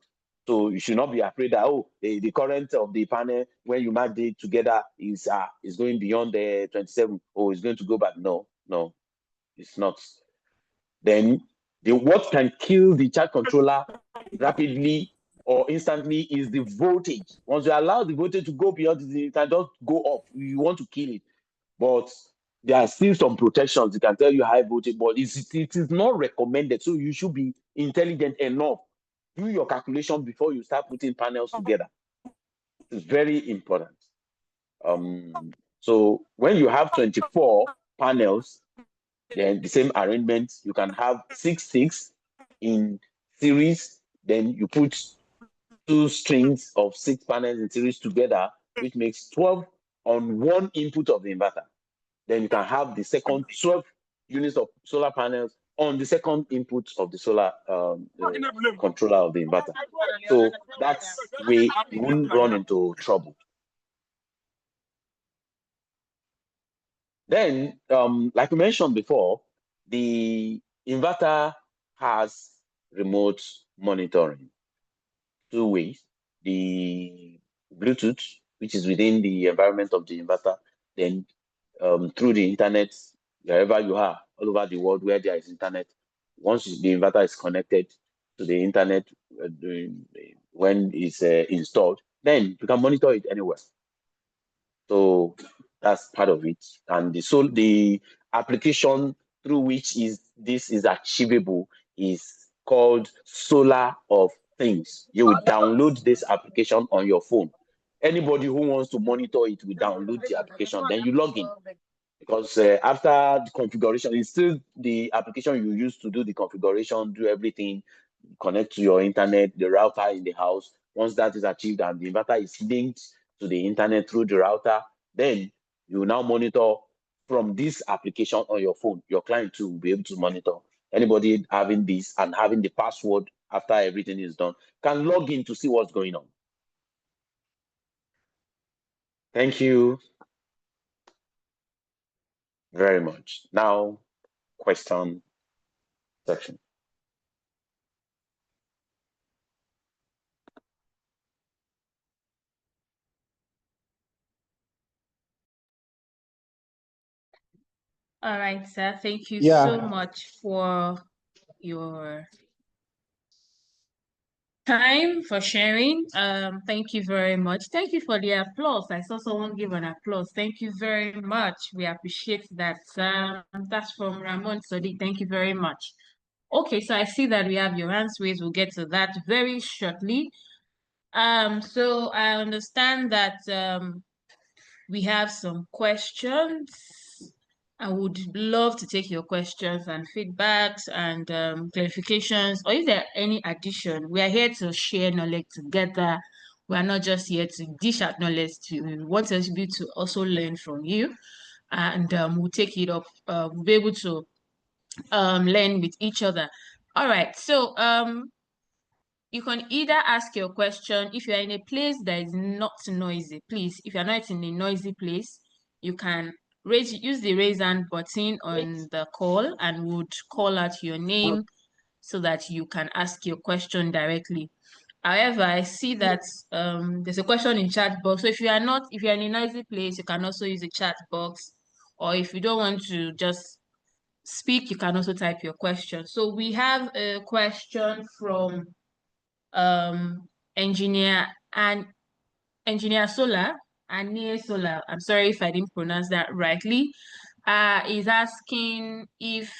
So you should not be afraid that, oh, the current of the panel when you match it together is going beyond the 27. Oh, it's going to go back. No, it's not. Then what can kill the charge controller rapidly or instantly is the voltage. Once you allow the voltage to go beyond, it can just go up. You want to kill it. But there are still some protections. It can tell you high voltage, but it is not recommended. So you should be intelligent enough. Do your calculation before you start putting panels together. It's very important. So when you have 24 panels, then the same arrangement, you can have 6 in series. Then you put 2 strings of 6 panels in series together, which makes 12 on one input of the inverter. Then you can have the second 12 units of solar panels on the second input of the solar controller of the inverter. So that's way you won't run into trouble. Then, like we mentioned before, the inverter has remote monitoring 2 ways. The Bluetooth, which is within the environment of the inverter, then through the internet, wherever you are, all over the world where there is internet, once the inverter is connected to the internet when it's installed, then you can monitor it anywhere. So that's part of it. And the application through which this is achievable is called Solar of Things. You will download this application on your phone. Anybody who wants to monitor it will download the application. Then you log in. Because after the configuration, it's still the application you use to do the configuration, do everything, connect to your internet, the router in the house. Once that is achieved and the inverter is linked to the internet through the router, then you now monitor from this application on your phone. Your client too will be able to monitor. Anybody having this and having the password after everything is done can log in to see what's going on. Thank you very much. Now, question section. All right, sir. Thank you so much for your time, for sharing. Thank you very much. Thank you for the applause. I saw someone give an applause. Thank you very much. We appreciate that. That's from Ramon Sodi. Thank you very much. Okay, so I see that we have your hands raised. We'll get to that very shortly. So I understand that we have some questions. I would love to take your questions and feedbacks and clarifications, or if there are any addition. We are here to share knowledge together. We are not just here to dish out knowledge. We want us to also learn from you, and we'll take it up. We'll be able to learn with each other. All right. So you can either ask your question if you're in a place that is not noisy. Please, if you're not in a noisy place, you can use the raise hand button on the call and would call out your name so that you can ask your question directly. However, I see that there's a question in chat box. So if you're in a noisy place, you can also use the chat box. Or if you don't want to just speak, you can also type your question. So we have a question from engineer Solar and Near Solar. I'm sorry if I didn't pronounce that rightly. Is asking if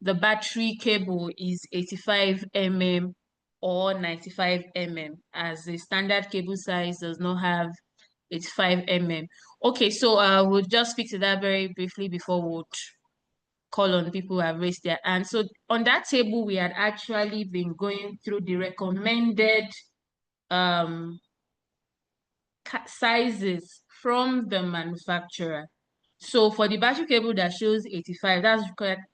the battery cable is 85 mm or 95 mm, as the standard cable size does not have 85 mm. Okay, so we'll just speak to that very briefly before we'll call on people who have raised their hand. So on that table, we had actually been going through the recommended sizes from the manufacturer. So for the battery cable that shows 85, that's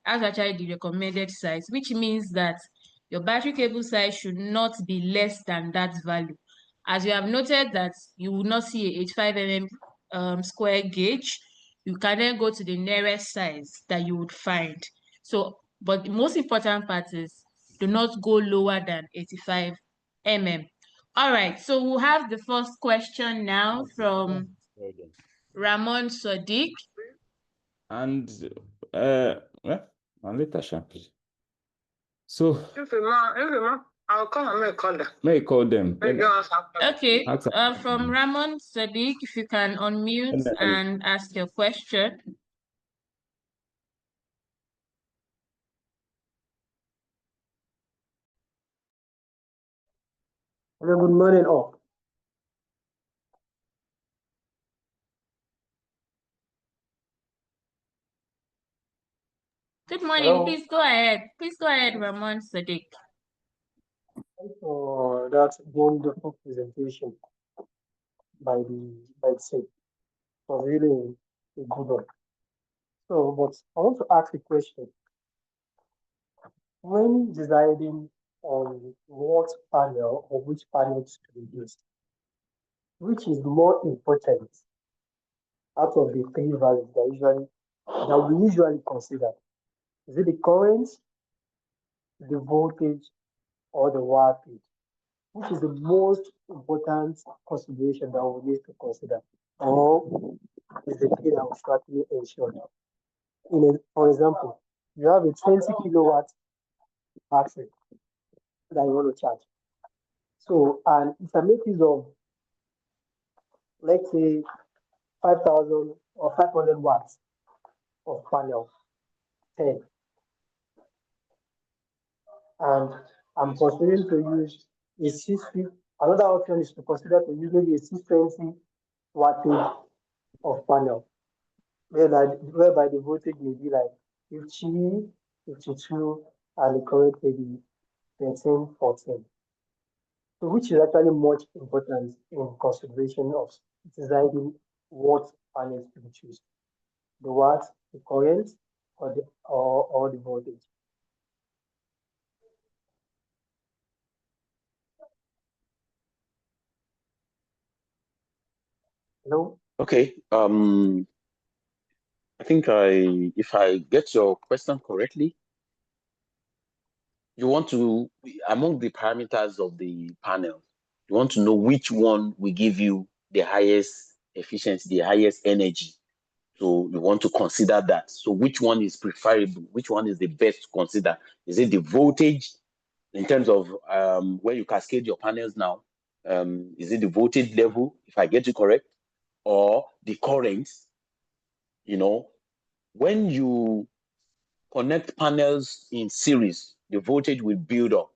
actually the recommended size, which means that your battery cable size should not be less than that value. As you have noted that you will not see a 85 mm square gauge, you can then go to the nearest size that you would find. So, but the most important part is do not go lower than 85 mm. All right, so we'll have the first question now from Ramon Sodiq. And later, so I'll call them. May I call them? Okay, from Ramon Sadiq, if you can unmute and ask your question. Hello, good morning, all. Good morning. Hello. Please go ahead. Please go ahead, Ramon Sadiq. Thanks for that wonderful presentation by the state. It was really a good one. So, but I want to ask a question. When deciding on what panel or which panels to be used, which is more important out of the three values that we usually consider? Is it the current, the voltage, or the wattage? Which is the most important consideration that we need to consider, or is the thing that will actually ensure? For example, you have a 20 kilowatt battery that you want to charge. So, and if I make use of let's say 5,000 or 500 watts of panel, 10. And I'm considering to use a 650. Another option is to consider to use maybe a 620 wattage of panel, whereby the voltage may be like 50, 52, and the current may be 13, 14. So which is actually much important in consideration of deciding what panels to be choose, the watt, the current, or the voltage. Hello? Okay. I think if I get your question correctly, you want to, among the parameters of the panel, you want to know which one will give you the highest efficiency, the highest energy. So you want to consider that. So which one is preferable? Which one is the best to consider? Is it the voltage in terms of where you cascade your panels now? Is it the voltage level, if I get you correct, or the current? You know, when you connect panels in series, the voltage will build up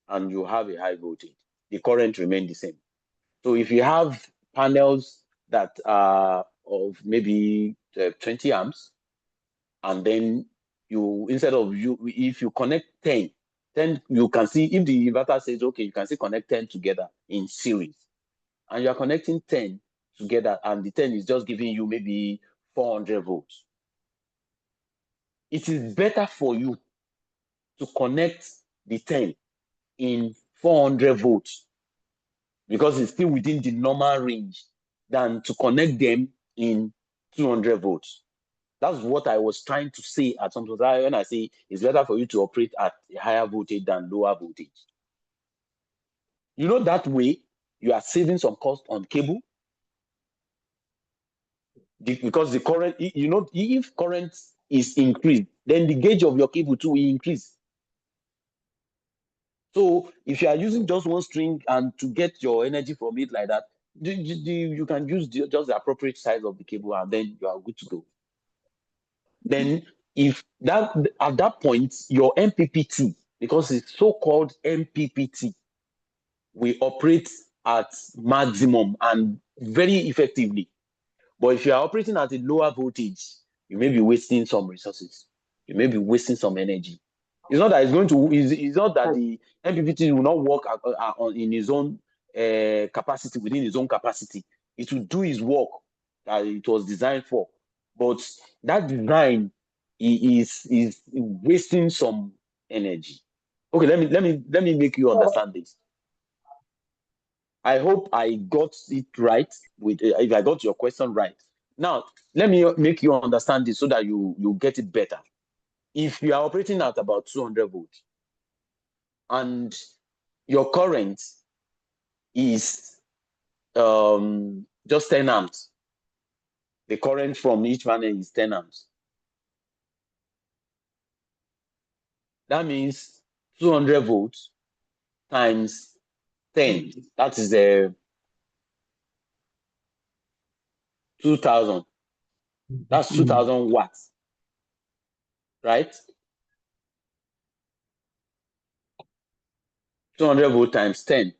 and you have a high voltage. The current remain the same. So if you have panels that are of maybe 20 amps, and then you, instead of if you connect 10, you can see, if the inverter says, okay, you can see connect 10 together in series, and you are connecting 10 together, and the 10 is just giving you maybe 400 volts. It is better for you to connect the 10 in 400 volts because it's still within the normal range than to connect them in 200 volts. That's what I was trying to say at some point when I say it's better for you to operate at a higher voltage than lower voltage. You know, that way you are saving some cost on cable because the current, you know, if current is increased, then the gauge of your cable too will increase. So if you are using just one string and to get your energy from it like that, you can use just the appropriate size of the cable and then you are good to go. Then if that at that point, your MPPT, because it's so-called MPPT, will operate at maximum and very effectively. But if you are operating at a lower voltage, you may be wasting some resources. You may be wasting some energy. It's not that it's going to. It's not that the MPPT will not work in its own capacity, within its own capacity. It will do its work that it was designed for. But that design is wasting some energy. Okay, let me make you understand this. I hope I got it right. If I got your question right. Now, let me make you understand this so that you get it better. If you are operating at about 200 volts and your current is just 10 amps, the current from each panel is 10 amps. That means 200 volts times 10. That is 2,000. That's 2,000 watts, right? 200 volt times 10.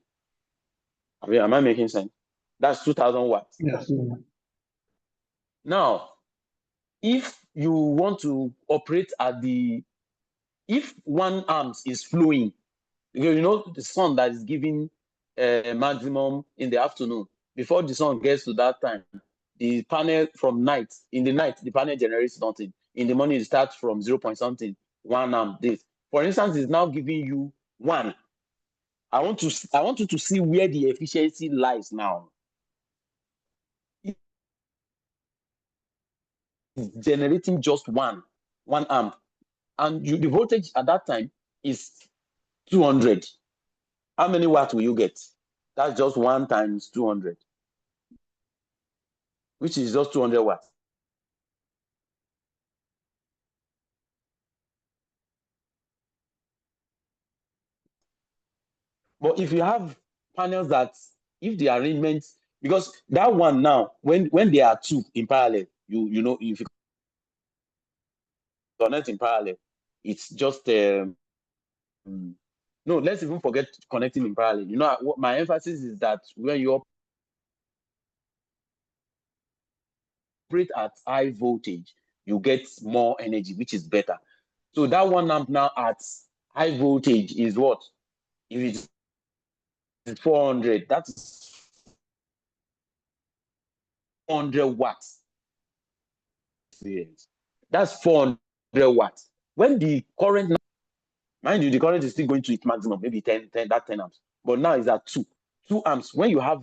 I mean, am I making sense? That's 2,000 watts. Yes. Now, if you want to operate at if 1 amp is flowing, because you know the sun that is giving maximum in the afternoon, before the sun gets to that time, the panel in the night, the panel generates nothing. In the morning, it starts from 0 point something, 1 amp. This, for instance, is now giving you 1. I want you to see where the efficiency lies now. It's generating just 1 amp, and the voltage at that time is 200. How many watts will you get? That's just 1 times 200, which is just 200 watts. But if you have panels that, if the arrangement Because that one now, when there are two in parallel, you know, if you connect in parallel, it's just no, let's even forget connecting in parallel. You know, what my emphasis is that when you operate at high voltage, you get more energy, which is better. So that 1 amp now at high voltage is what? If it's 400, that's 400 watts. That's 400 watts. When the current, mind you, the current is still going to its maximum, maybe 10 amps. But now it's at 2 amps. When you have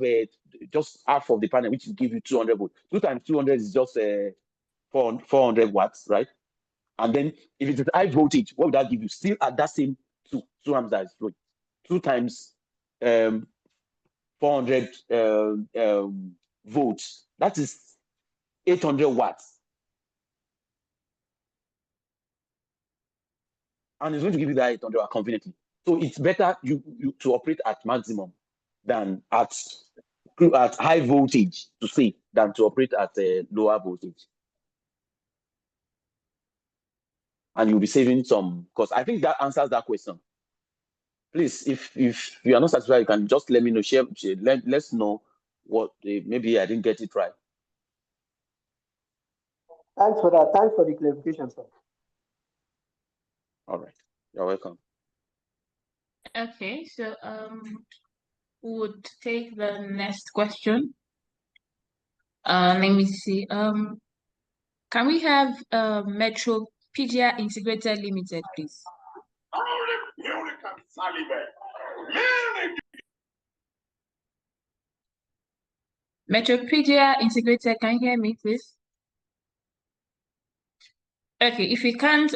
just half of the panel, which will give you 200 volts, 2 times 200 is just 400 watts, right? And then if it's high voltage, what would that give you? Still at that same 2 amps that is flowing. 2 times 400 volts. That is 800 watts. And it's going to give you that 800 watt conveniently. So it's better you to operate at maximum than at high voltage, to say, than to operate at lower voltage. And you'll be saving some, because I think that answers that question. Please, if you are not satisfied, you can just let me know. Let's know what maybe I didn't get it right. Thanks for that. Thanks for the clarification, sir. All right, you're welcome. Okay, so we would take the next question. Let me see. Can we have Metropedia Integrated Limited, please? Metropedia Integrated, can you hear me, please? Okay, if you can't,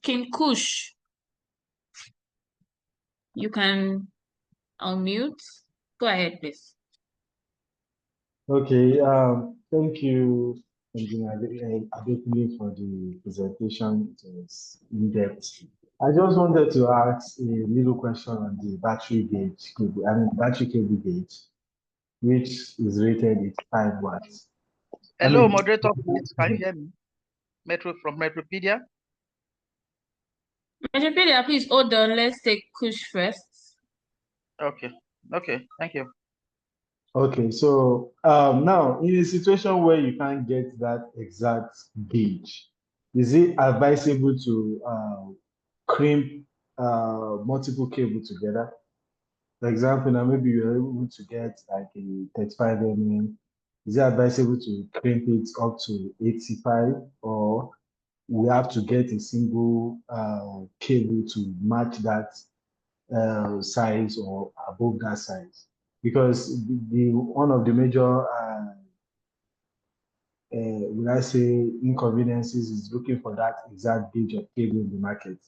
King Kush, you can unmute. Go ahead, please. Okay, thank you, Engineer Adekunle, for the presentation. It was in-depth. I just wanted to ask a little question on the battery gauge cable, battery cable gauge, which is rated at 5 watts. Hello, moderator, please. Can you hear me? From Metropedia. Metropedia, please hold on. Let's take Kush first. Okay, thank you. Okay, so now in a situation where you can't get that exact gauge, is it advisable to crimp multiple cables together? For example, now maybe you're able to get like a 35 mm. Is it advisable to crimp it up to 85, or we have to get a single cable to match that size or above that size? Because one of the major will I say inconveniences is looking for that exact gauge of cable in the market.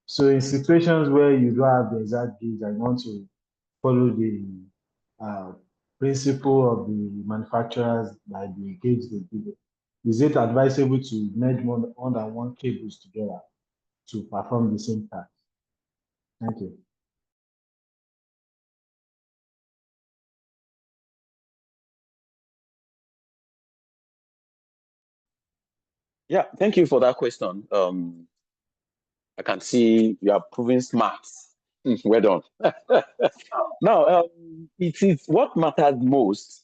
So in situations where you don't have the exact gauge and want to follow the principle of the manufacturers by the gauge they give it, is it advisable to merge more than one cables together to perform the same task? Thank you. Yeah, thank you for that question. I can see you are proving smart. Well done. Now, it is what matters most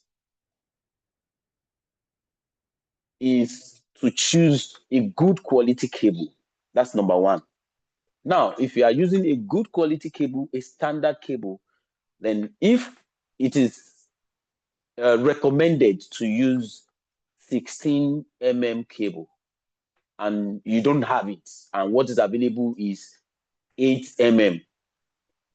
is to choose a good quality cable. That's number one. Now, if you are using a good quality cable, a standard cable, then if it is recommended to use 16 mm cable and you don't have it, and what is available is 8 mm,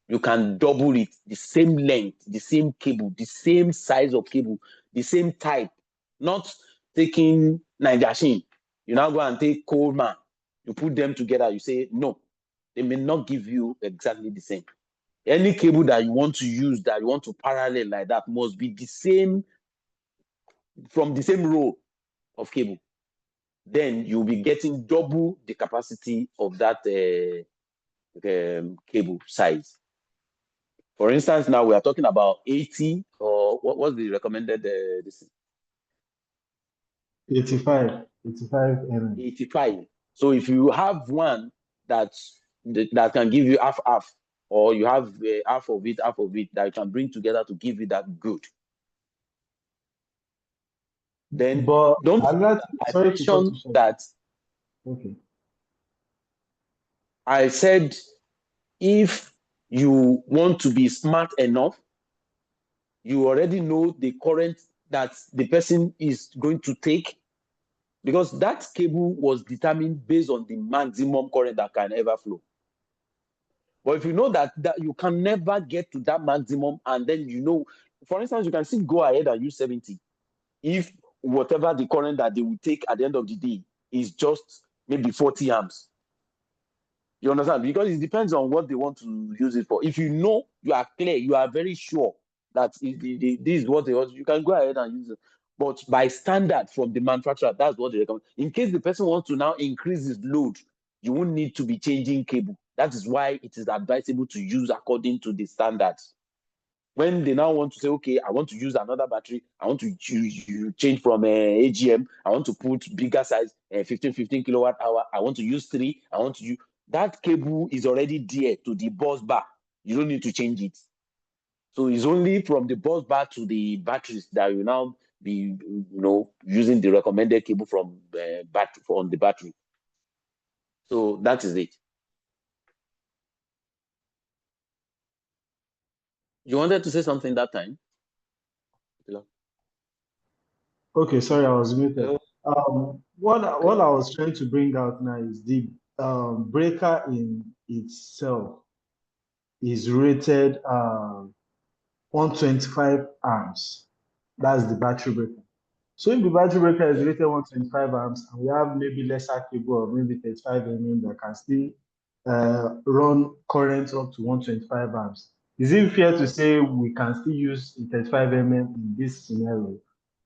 you can double it, the same length, the same cable, the same size of cable, the same type, not taking Nigerian. You now go and take Coleman, you put them together, you say, no, they may not give you exactly the same. Any cable that you want to use, that you want to parallel like that, must be the same, from the same row of cable. Then you'll be getting double the capacity of that cable size. For instance, now we are talking about 80 or or what's the recommended this? 85 mm. 85. So if you have one that can give you half, or you have half of it that you can bring together to give you that good, then But don't I'm not I sorry to cut mentioned you short. that Okay. I said if you want to be smart enough, you already know the current that the person is going to take, because that cable was determined based on the maximum current that can ever flow. But if you know that you can never get to that maximum, and then for instance, you can still go ahead and use 70 if whatever the current that they will take at the end of the day is just maybe 40 amps. You understand? Because it depends on what they want to use it for. If you know, you are clear, you are very sure that this is what they want, you can go ahead and use it. But by standard from the manufacturer, that's what they recommend. In case the person wants to now increase his load, you won't need to be changing cable. That is why it is advisable to use according to the standards. When they now want to say, okay, I want to use another battery, I want to change from AGM, I want to put bigger size, 15 kilowatt hour, I want to use 3, I want to use, that cable is already there to the bus bar. You don't need to change it. So it's only from the bus bar to the batteries that you now be using the recommended cable from the battery. So that is it. You wanted to say something that time? Okay, sorry, I was muted. What I Okay. was trying to bring out now is the breaker in itself is rated 125 amps. That's the battery breaker. So if the battery breaker is rated 125 amps and we have maybe lesser cable or maybe 35 mm that can still run current up to 125 amps, is it fair to say we can still use 35 mm in this scenario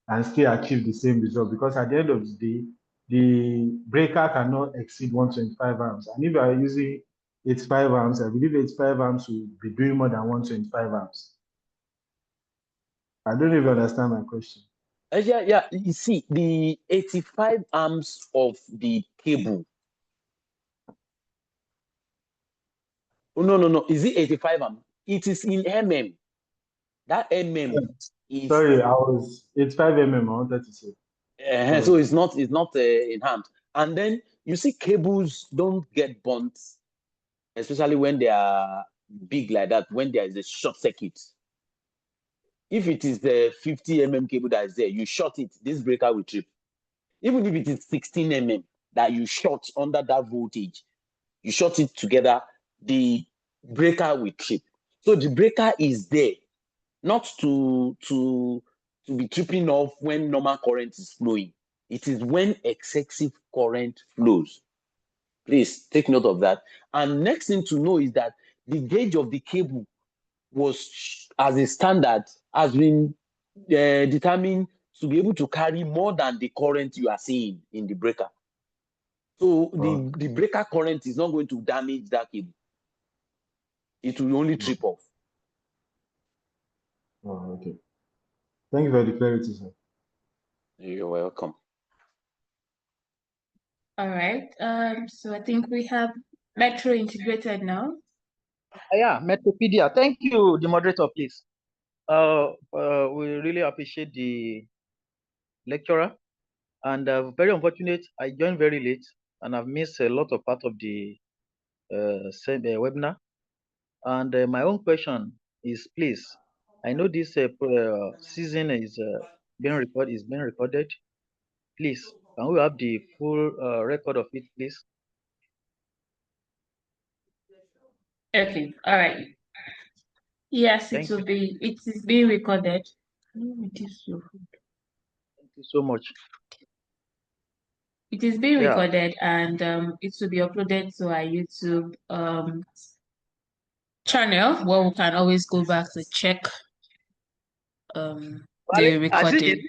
and still achieve the same result? Because at the end of the day, the breaker cannot exceed 125 amps. And if you are using 85 amps, I believe 85 amps will be doing more than 125 amps. I don't even understand my question. Yeah. You see, the 85 amps of the cable. Oh, no. Is it 85 amps? It is in mm. That mm is. Sorry, it's 85 mm, I wanted to say. So it's not in hand. And then you see cables don't get burnt, especially when they are big like that, when there is a short circuit. If it is the 50 mm cable that is there, you short it, this breaker will trip. Even if it is 16 mm that you short under that voltage, you short it together, the breaker will trip. So the breaker is there not to be tripping off when normal current is flowing. It is when excessive current flows. Please take note of that. And next thing to know is that the gauge of the cable was, as a standard, has been determined to be able to carry more than the current you are seeing in the breaker. So the breaker current is not going to damage that cable. It will only trip off. Oh, okay. Thank you for the clarity, sir. You're welcome. All right. So I think we have Metro integrated now. Yeah, Metropedia. Thank you, the moderator, please. We really appreciate the lecturer, and very unfortunate, I joined very late, and I've missed a lot of part of the webinar. And my own question is, please, I know this season is being recorded. Please, can we have the full record of it, please? Okay. All right. Yes, it will be. It is being recorded. Thank you so much. It is being recorded, and it will be uploaded to our YouTube channel, where we can always go back to check the recording.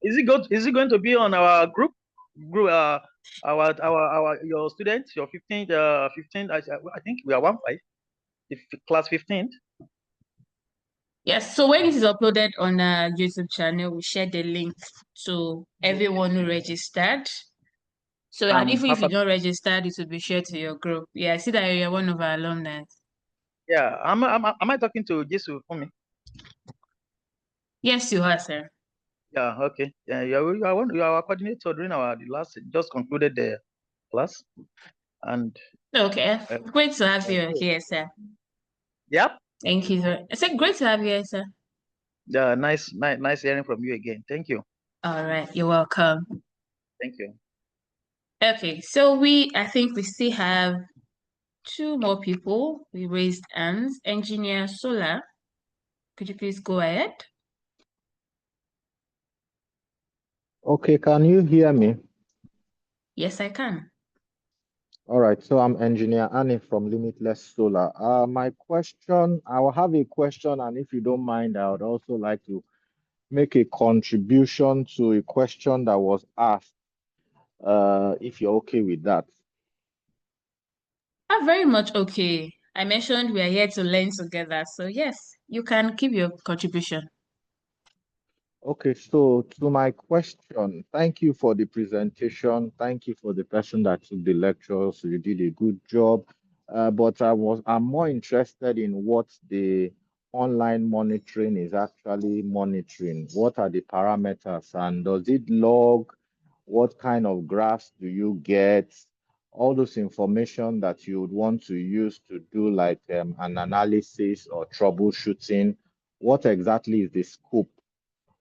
Is it going to be on our group your students, your 15 I think we are 1-5, class 15. Yes, so when it is uploaded on our YouTube channel, we share the link to everyone who registered. So, and if you don't register, it will be shared to your group. Yeah, I see that you're one of our alumni. Yeah, am I talking to Jesus for me? Yes, you are, sir. Yeah, okay. Yeah, you are our coordinator during our last just concluded the class, and okay, great to have you here, sir. Yeah. Thank you, sir. I said great to have you here, sir. Yeah, nice hearing from you again. Thank you. All right, you're welcome. Thank you. Okay, so I think we still have 2 more people. We raised hands. Engineer Solar, could you please go ahead? Okay, can you hear me? Yes, I can. All right, so I'm Engineer Annie from Limitless Solar. I will have a question, and if you don't mind, I would also like to make a contribution to a question that was asked, if you're okay with that. I'm very much okay. I mentioned we are here to learn together. So yes, you can give your contribution. Okay, so to my question, thank you for the presentation. Thank you for the person that took the lectures. You did a good job. But I'm more interested in what the online monitoring is actually monitoring. What are the parameters, and does it log? What kind of graphs do you get? All those information that you would want to use to do like an analysis or troubleshooting. What exactly is the scope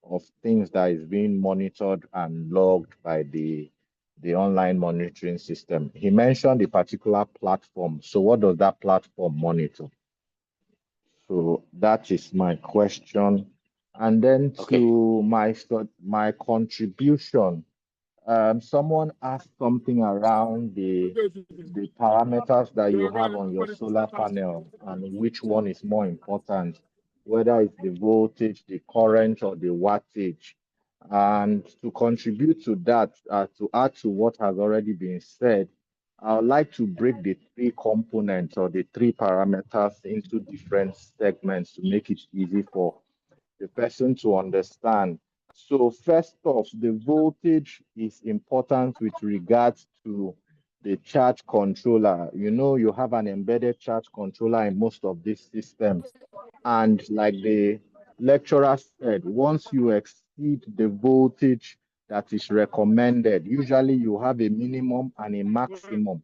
of things that is being monitored and logged by the online monitoring system? He mentioned a particular platform. So what does that platform monitor? So that is my question. And then to my contribution, someone asked something around the parameters that you have on your solar panel and which one is more important, whether it's the voltage, the current, or the wattage. And to contribute to that, to add to what has already been said, I would like to break the 3 components or the 3 parameters into different segments to make it easy for the person to understand. So first off, the voltage is important with regards to the charge controller. You know, you have an embedded charge controller in most of these systems. And like the lecturer said, once you exceed the voltage that is recommended, usually you have a minimum and a maximum.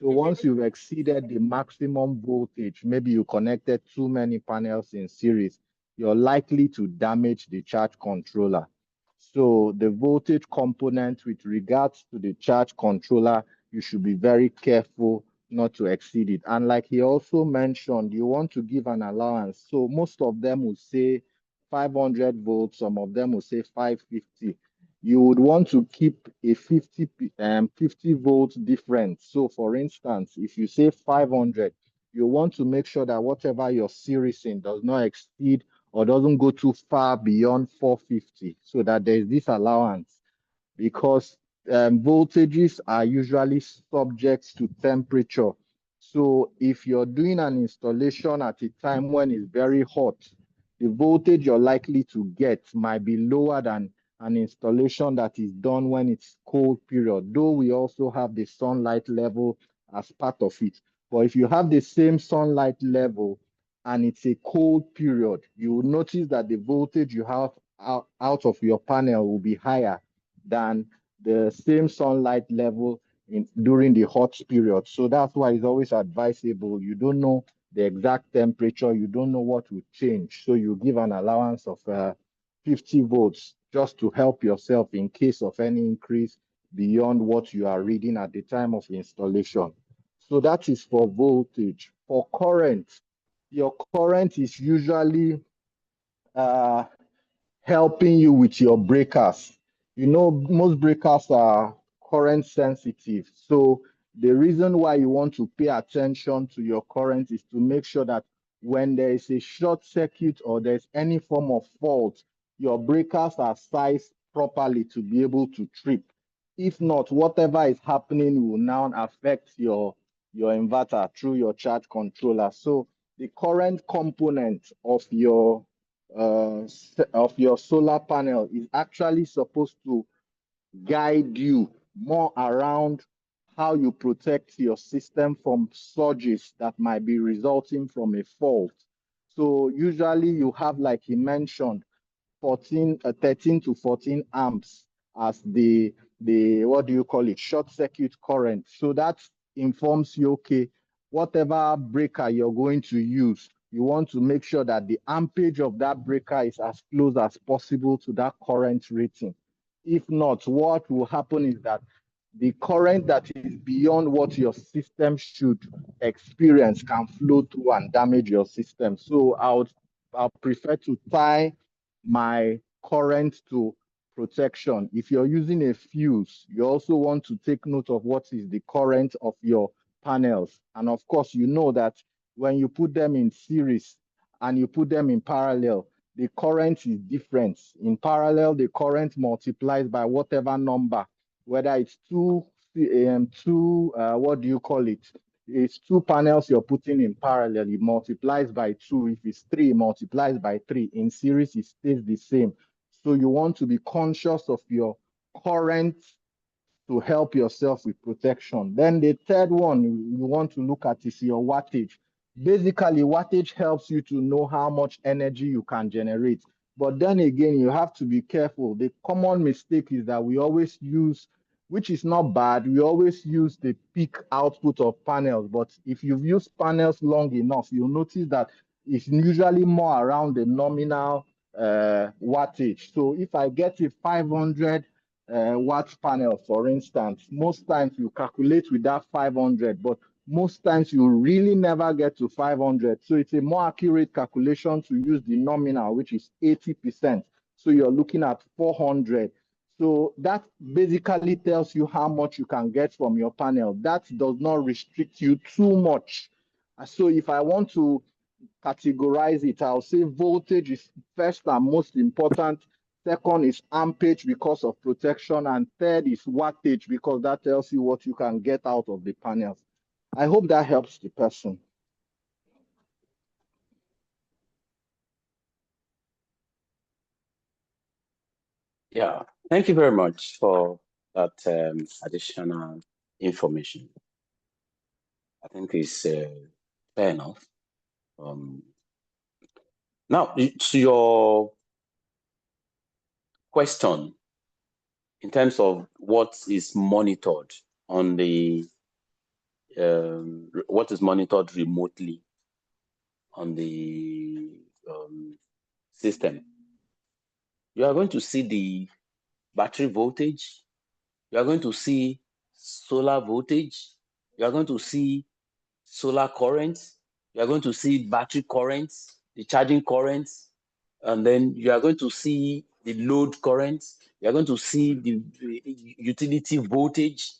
So once you've exceeded the maximum voltage, maybe you connected too many panels in series, you're likely to damage the charge controller. So the voltage component with regards to the charge controller, you should be very careful not to exceed it. And like he also mentioned, you want to give an allowance. So most of them will say 500 volts, some of them will say 550. You would want to keep a 50 volt difference. So for instance, if you say 500, you want to make sure that whatever you're seriesing does not exceed or doesn't go too far beyond 450, so that there's this allowance, because voltages are usually subject to temperature. So if you're doing an installation at a time when it's very hot, the voltage you're likely to get might be lower than an installation that is done when it's cold period, though we also have the sunlight level as part of it. But if you have the same sunlight level and it's a cold period, you will notice that the voltage you have out of your panel will be higher than the same sunlight level during the hot period. So that's why it's always advisable. You don't know the exact temperature, you don't know what will change. So you give an allowance of 50 volts just to help yourself in case of any increase beyond what you are reading at the time of installation. So that is for voltage. For current, your current is usually helping you with your breakers. You know, most breakers are current sensitive. So the reason why you want to pay attention to your current is to make sure that when there is a short circuit or there's any form of fault, your breakers are sized properly to be able to trip. If not, whatever is happening will now affect your inverter through your charge controller. So the current component of your of your solar panel is actually supposed to guide you more around how you protect your system from surges that might be resulting from a fault. So usually you have, like he mentioned, 13 to 14 amps as the what do you call it, short circuit current. So that informs you, okay, whatever breaker you're going to use, you want to make sure that the ampage of that breaker is as close as possible to that current rating. If not, what will happen is that the current that is beyond what your system should experience can flow through and damage your system. So I'll prefer to tie my current to protection. If you're using a fuse, you also want to take note of what is the current of your panels. And of course, you know that when you put them in series and you put them in parallel, the current is different. In parallel, the current multiplies by whatever number, whether it's what do you call it? It's two panels you're putting in parallel, it multiplies by 2. If it's 3, it multiplies by 3. In series, it stays the same. So you want to be conscious of your current to help yourself with protection. Then the third one you want to look at is your wattage. Basically, wattage helps you to know how much energy you can generate. But then again, you have to be careful. The common mistake is that we always use, which is not bad, we always use the peak output of panels. But if you've used panels long enough, you'll notice that it's usually more around the nominal wattage. So if I get a 500 watt panel, for instance, most times you calculate with that 500, but most times you really never get to 500. So it's a more accurate calculation to use the nominal, which is 80%. So you're looking at 400. So that basically tells you how much you can get from your panel. That does not restrict you too much. So if I want to categorize it, I'll say voltage is first and most important. Second is ampage because of protection. And third is wattage because that tells you what you can get out of the panels. I hope that helps the person. Yeah, thank you very much for that additional information. I think it's fair enough. Now, to your question, in terms of what is monitored on the what is monitored remotely on the system, you are going to see the battery voltage, you are going to see solar voltage, you are going to see solar currents, you are going to see battery currents, the charging currents, and then you are going to see the load currents, you are going to see the utility voltage.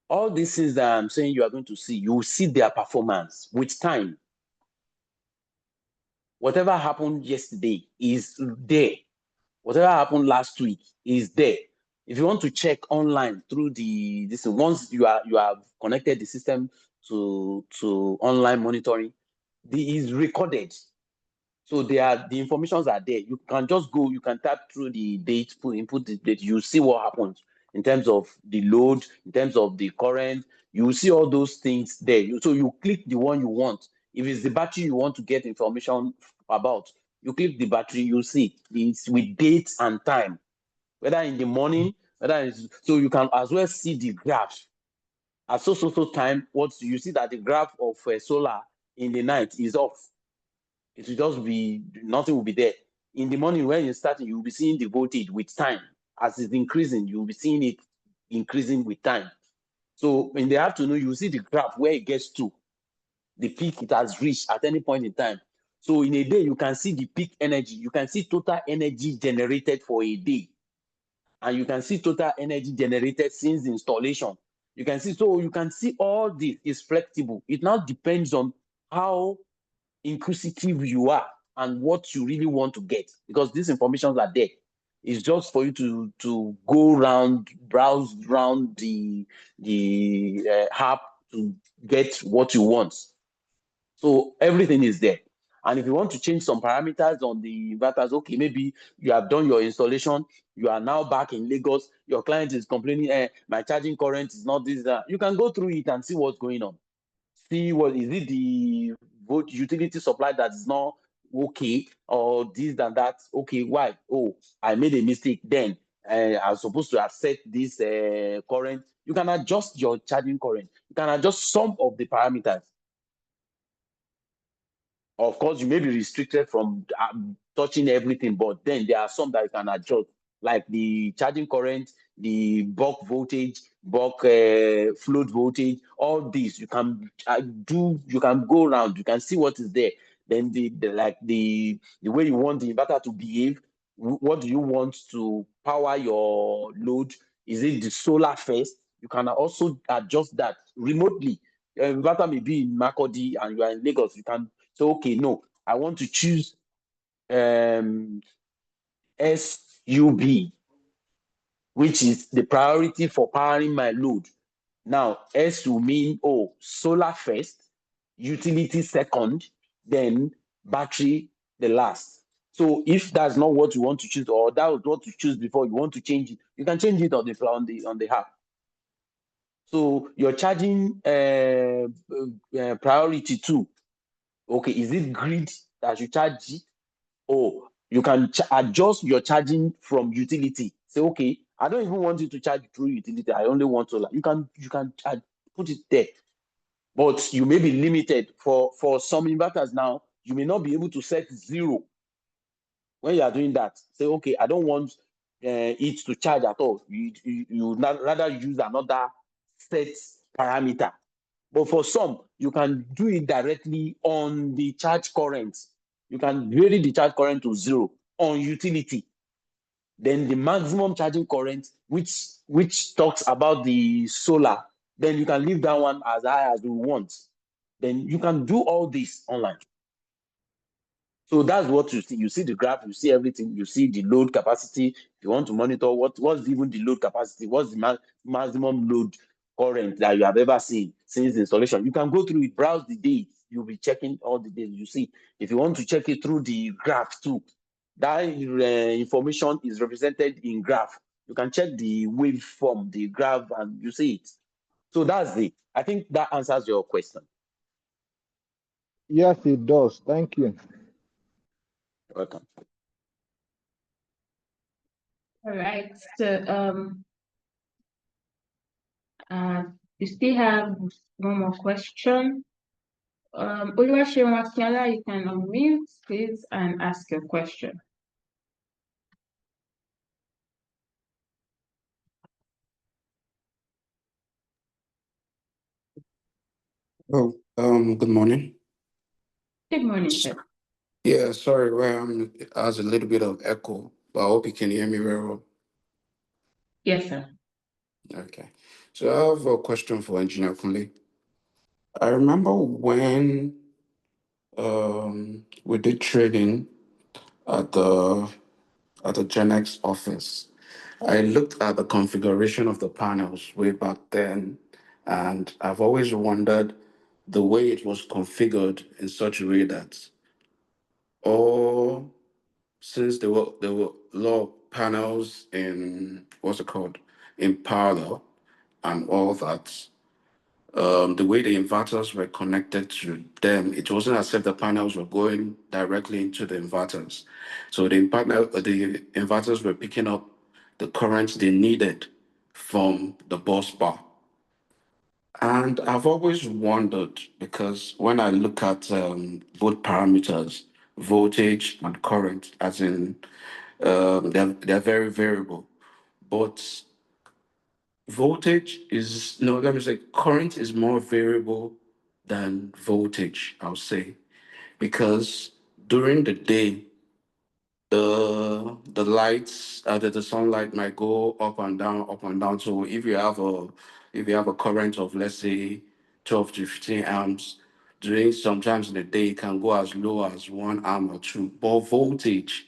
All these things that I'm saying you are going to see, you will see their performance with time. Whatever happened yesterday is there. Whatever happened last week is there. If you want to check online through this, once you have connected the system to online monitoring, is recorded. So the informations are there. You can just go, you can tap through the date, input the date, you see what happens in terms of the load, in terms of the current. You see all those things there. So you click the one you want. If it's the battery you want to get information about, you click the battery, you see it's with date and time, whether in the morning, whether it's, so you can as well see the graph. At so time, what you see that the graph of solar in the night is off. It will just be, nothing will be there. In the morning when you're starting, you'll be seeing the voltage with time. As it's increasing, you'll be seeing it increasing with time. So in the afternoon, you'll see the graph where it gets to, the peak it has reached at any point in time. So in a day, you can see the peak energy. You can see total energy generated for a day. And you can see total energy generated since the installation. You can see, so you can see all this is flexible. It now depends on how inquisitive you are and what you really want to get, because these informations are there. It's just for you to go around, browse around the app to get what you want. So everything is there. And if you want to change some parameters on the inverters, okay, maybe you have done your installation, you are now back in Lagos, your client is complaining, my charging current is not this, that. You can go through it and see what's going on. See what is it, the utility supply that is not okay, or this and that. Okay, why? Oh, I made a mistake then. I was supposed to have set this current. You can adjust your charging current. You can adjust some of the parameters. Of course, you may be restricted from touching everything, but then there are some that you can adjust, like the charging current, the bulk voltage, bulk float voltage. All these you can do. You can go around. You can see what is there. Then the way you want the inverter to behave. What do you want to power your load? Is it the solar first? You can also adjust that remotely. Your inverter may be in Makurdi and you are in Lagos. You can say, okay, no, I want to choose SUB, which is the priority for powering my load. Now, S will mean, solar first, utility second, then battery the last. So if that's not what you want to choose, or that was what you choose before, you want to change it, you can change it on the app. So your charging priority too. Okay, is it grid that you charge it? Oh, you can adjust your charging from utility. Say, okay, I don't even want you to charge through utility. I only want solar. You can put it there, but you may be limited for some inverters now. You may not be able to set 0 when you are doing that. Say, okay, I don't want it to charge at all. You rather use another set parameter. But for some, you can do it directly on the charge current. You can vary the charge current to 0 on utility. Then the maximum charging current, which talks about the solar, then you can leave that one as high as you want. Then you can do all this online. So that's what you see. You see the graph, you see everything, you see the load capacity. If you want to monitor what's even the load capacity, what's the maximum load current that you have ever seen since the installation. You can go through it, browse the dates. You'll be checking all the dates you see. If you want to check it through the graph too, that information is represented in graph. You can check the waveform, the graph, and you see it. So that's it. I think that answers your question. Yes, it does. Thank you. Welcome. All right. So we still have one more question. Oluwaseun Akinola, you can unmute, please, and ask your question. Oh, good morning. Good morning, sir. Yeah, sorry, I has a little bit of echo, but I hope you can hear me very well. Yes, sir. Okay. So I have a question for Engineer Kunle. I remember when we did trading at the Genex office. I looked at the configuration of the panels way back then, and I've always wondered the way it was configured in such a way that all since there were a lot of panels in what's it called in parallel and all that, the way the inverters were connected to them, it wasn't as if the panels were going directly into the inverters. So the inverters were picking up the currents they needed from the bus bar. And I've always wondered because when I look at both parameters, voltage and current, as in they're very variable, but voltage is no, let me say current is more variable than voltage, I'll say, because during the day the lights the sunlight might go up and down, up and down. So if you have a current of, let's say, 12 to 15 amps, during sometimes in the day it can go as low as 1 amp or two. But voltage,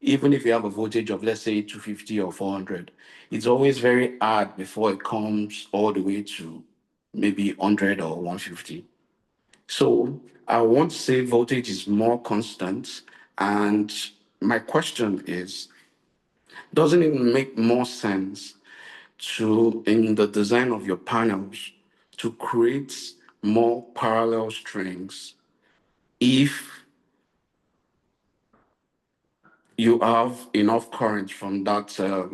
even if you have a voltage of, let's say, 250 or 400, it's always very hard before it comes all the way to maybe 100 or 150. So I want to say voltage is more constant. And my question is, doesn't it make more sense to, in the design of your panels, to create more parallel strings if you have enough current from that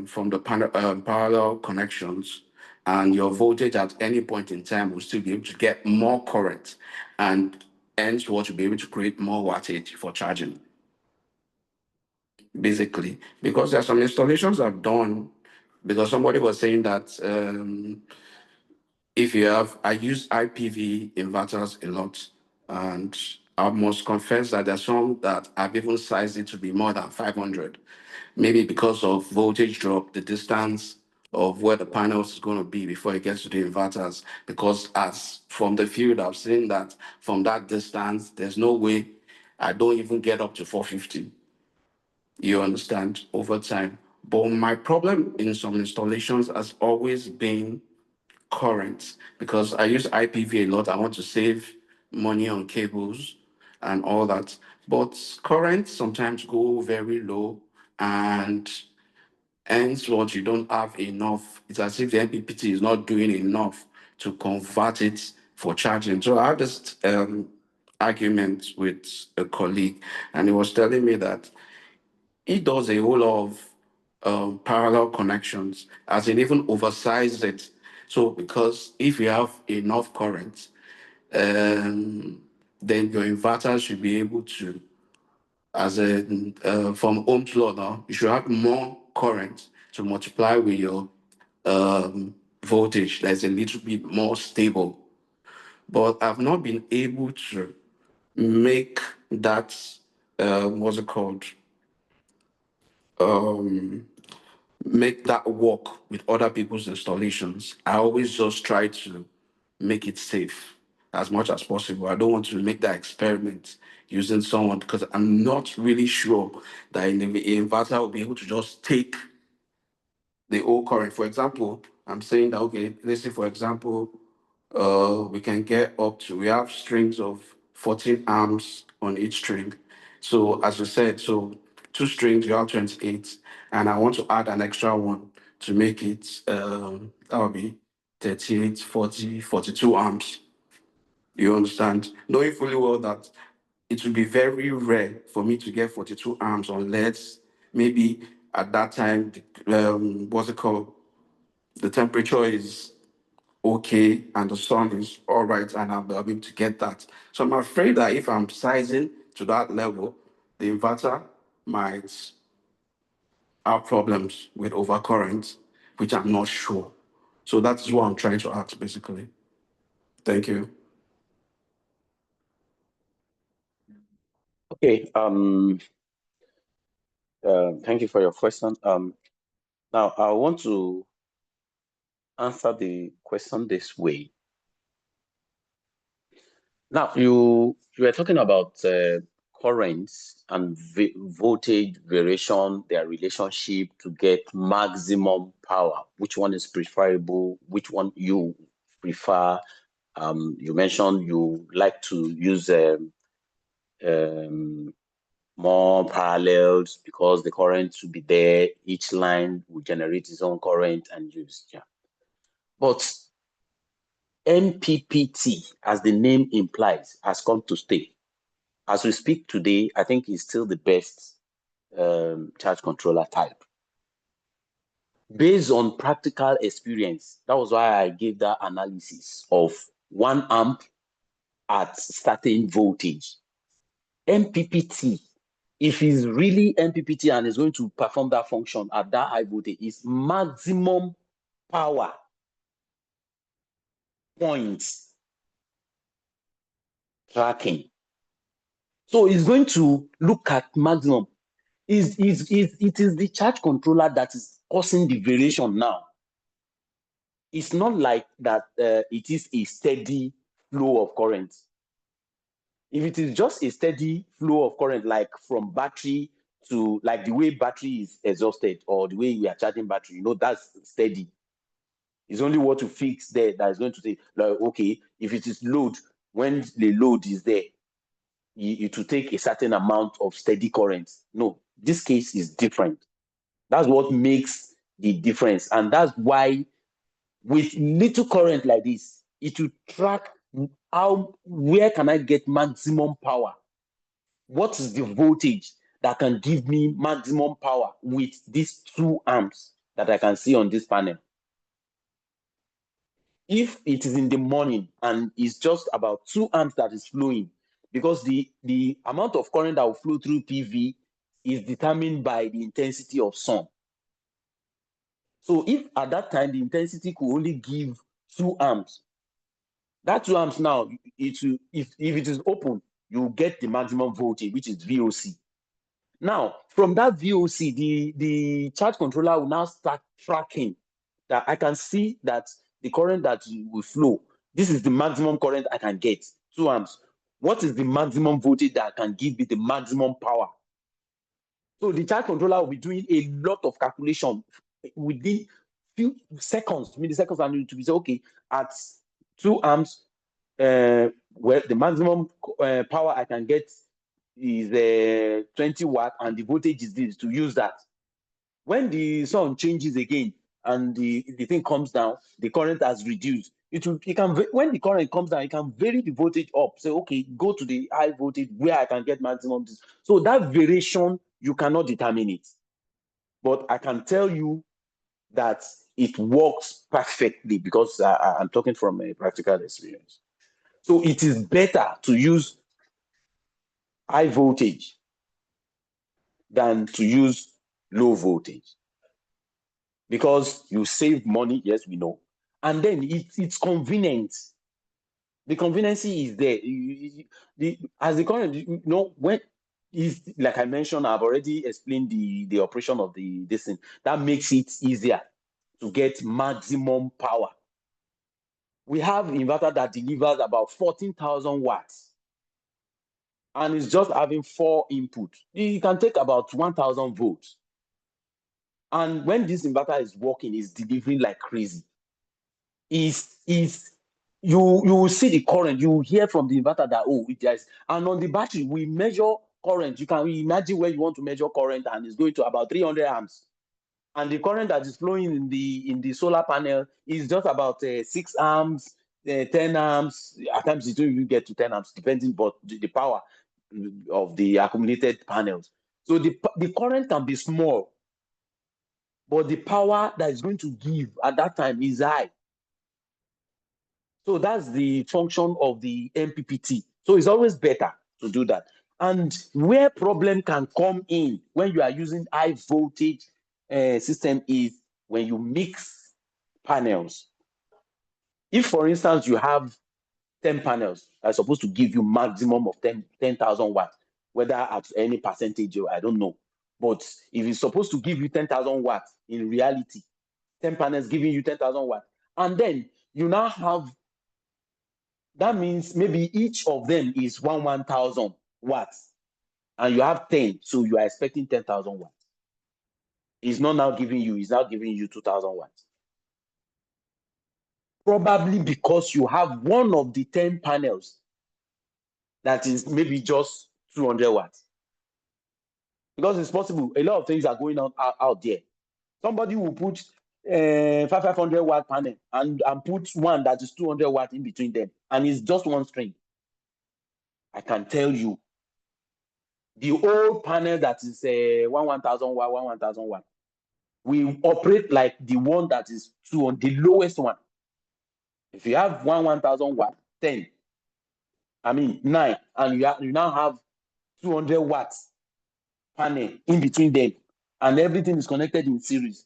from the parallel connections, and your voltage at any point in time will still be able to get more current, and hence what you'll be able to create more wattage for charging, basically. Because there are some installations I've done, because somebody was saying that if you have, I use IPV inverters a lot, and I must confess that there's some that I've even sized it to be more than 500, maybe because of voltage drop, the distance of where the panels is going to be before it gets to the inverters. Because as from the field, I've seen that from that distance, there's no way I don't even get up to 450. You understand, over time. But my problem in some installations has always been current, because I use IPV a lot. I want to save money on cables and all that. But current sometimes go very low, and hence what you don't have enough. It's as if the MPPT is not doing enough to convert it for charging. So I had this argument with a colleague, and he was telling me that he does a whole lot of parallel connections, as in even oversize it. So because if you have enough current, then your inverter should be able to, as a from Ohm's law now, you should have more current to multiply with your voltage that's a little bit more stable. But I've not been able to make that what's it called? Make that work with other people's installations. I always just try to make it safe as much as possible. I don't want to make that experiment using someone, because I'm not really sure that the inverter will be able to just take the old current. For example, I'm saying that, okay, let's say, for example, we can get up to, we have strings of 14 amps on each string. So as you said, so two strings, you have 28, and I want to add an extra one to make it, that would be 38, 40, 42 amps. You understand? Knowing fully well that it will be very rare for me to get 42 amps unless maybe at that time, what's it called? The temperature is okay and the sun is all right, and I'll be able to get that. So I'm afraid that if I'm sizing to that level, the inverter might have problems with overcurrent, which I'm not sure. So that's what I'm trying to ask, basically. Thank you. Okay. Thank you for your question. Now I want to answer the question this way. Now you were talking about currents and voltage variation, their relationship to get maximum power. Which one is preferable? Which one you prefer? You mentioned you like to use more parallels because the current will be there. Each line will generate its own current and use. Yeah. But MPPT, as the name implies, has come to stay. As we speak today, I think it's still the best charge controller type. Based on practical experience, that was why I gave that analysis of 1 amp at certain voltage. MPPT, if it's really MPPT and is going to perform that function at that high voltage, is maximum power point tracking. So it's going to look at maximum. It is the charge controller that is causing the variation now. It's not like that it is a steady flow of current. If it is just a steady flow of current, like from battery to, like the way battery is exhausted or the way we are charging battery, you know, that's steady. It's only what you fix there that is going to say, like, okay, if it is load, when the load is there, it will take a certain amount of steady current. No, this case is different. That's what makes the difference. And that's why with little current like this, it will track where can I get maximum power? What is the voltage that can give me maximum power with these 2 amps that I can see on this panel? If it is in the morning and it's just about 2 amps that is flowing, because the amount of current that will flow through PV is determined by the intensity of sun. So if at that time the intensity could only give 2 amps, that 2 amps now, if it is open, you get the maximum voltage, which is VOC. Now, from that VOC, the charge controller will now start tracking that I can see that the current that will flow, this is the maximum current I can get, 2 amps. What is the maximum voltage that can give me the maximum power? So the charge controller will be doing a lot of calculation within few seconds, milliseconds, and it will say, okay, at 2 amps, well, the maximum power I can get is 20 watt, and the voltage is this, to use that. When the sun changes again and the thing comes down, the current has reduced. When the current comes down, it can vary the voltage up. Say, okay, go to the high voltage where I can get maximum. So that variation, you cannot determine it. But I can tell you that it works perfectly because I'm talking from a practical experience. So it is better to use high voltage than to use low voltage, because you save money. Yes, we know. And then it's convenient. The conveniency is there. As the current, when is, like I mentioned, I've already explained the operation of this thing. That makes it easier to get maximum power. We have inverter that delivers about 14,000 watts, and it's just having 4 inputs. It can take about 1,000 volts. And when this inverter is working, it's delivering like crazy. You will see the current. You will hear from the inverter that, oh, it is. And on the battery, we measure current. You can imagine where you want to measure current, and it's going to about 300 amps. And the current that is flowing in the solar panel is just about 6 amps, 10 amps. At times it will get to 10 amps, depending on the power of the accumulated panels. So the current can be small, but the power that is going to give at that time is high. So that's the function of the MPPT. So it's always better to do that. And where problem can come in when you are using high voltage system is when you mix panels. If, for instance, you have 10 panels that are supposed to give you maximum of 10,000 watts, whether at any percentage, I don't know. But if it's supposed to give you 10,000 watts, in reality, 10 panels giving you 10,000 watts, and then you now have, that means maybe each of them is 1,000 watts, and you have 10, so you are expecting 10,000 watts. It's not now giving you, it's now giving you 2,000 watts. Probably because you have one of the 10 panels that is maybe just 200 watts. Because it's possible, a lot of things are going on out there. Somebody will put 500 watt panel and put one that is 200 watts in between them, and it's just one string. I can tell you, the old panel that is 1,000 watt will operate like the one that is on the lowest one. If you have 1,000 watt, 9, and you now have 200 watts panel in between them, and everything is connected in series,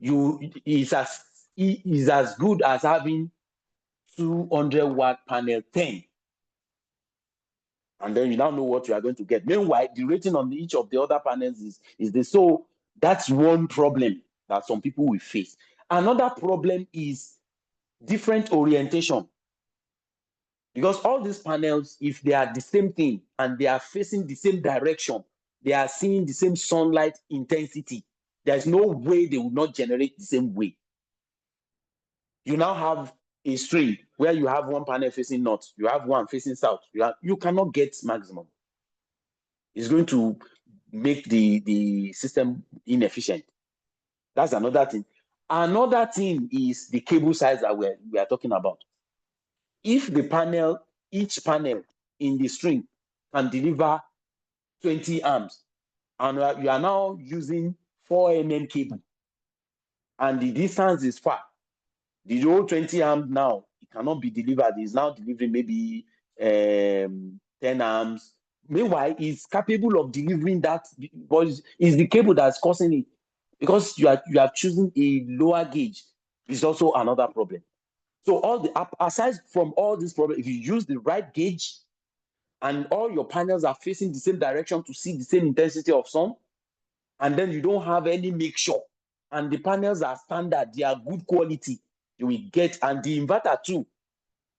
is as good as having 200 watt panel 10. And then you now know what you are going to get. Meanwhile, the rating on each of the other panels is this. So that's one problem that some people will face. Another problem is different orientation. Because all these panels, if they are the same thing and they are facing the same direction, they are seeing the same sunlight intensity, there's no way they will not generate the same way. You now have a string where you have one panel facing north, you have one facing south, you cannot get maximum. It's going to make the system inefficient. That's another thing. Another thing is the cable size that we are talking about. If the panel, each panel in the string can deliver 20 amps, and you are now using 4 mm cable, and the distance is far, the whole 20 amp now, it cannot be delivered. It's now delivering maybe 10 amps. Meanwhile, it's capable of delivering that, but it's the cable that's causing it. Because you have chosen a lower gauge, is also another problem. So aside from all these problems, if you use the right gauge and all your panels are facing the same direction to see the same intensity of sun, and then you don't have any mixture, and the panels are standard, they are good quality, you will get, and the inverter too,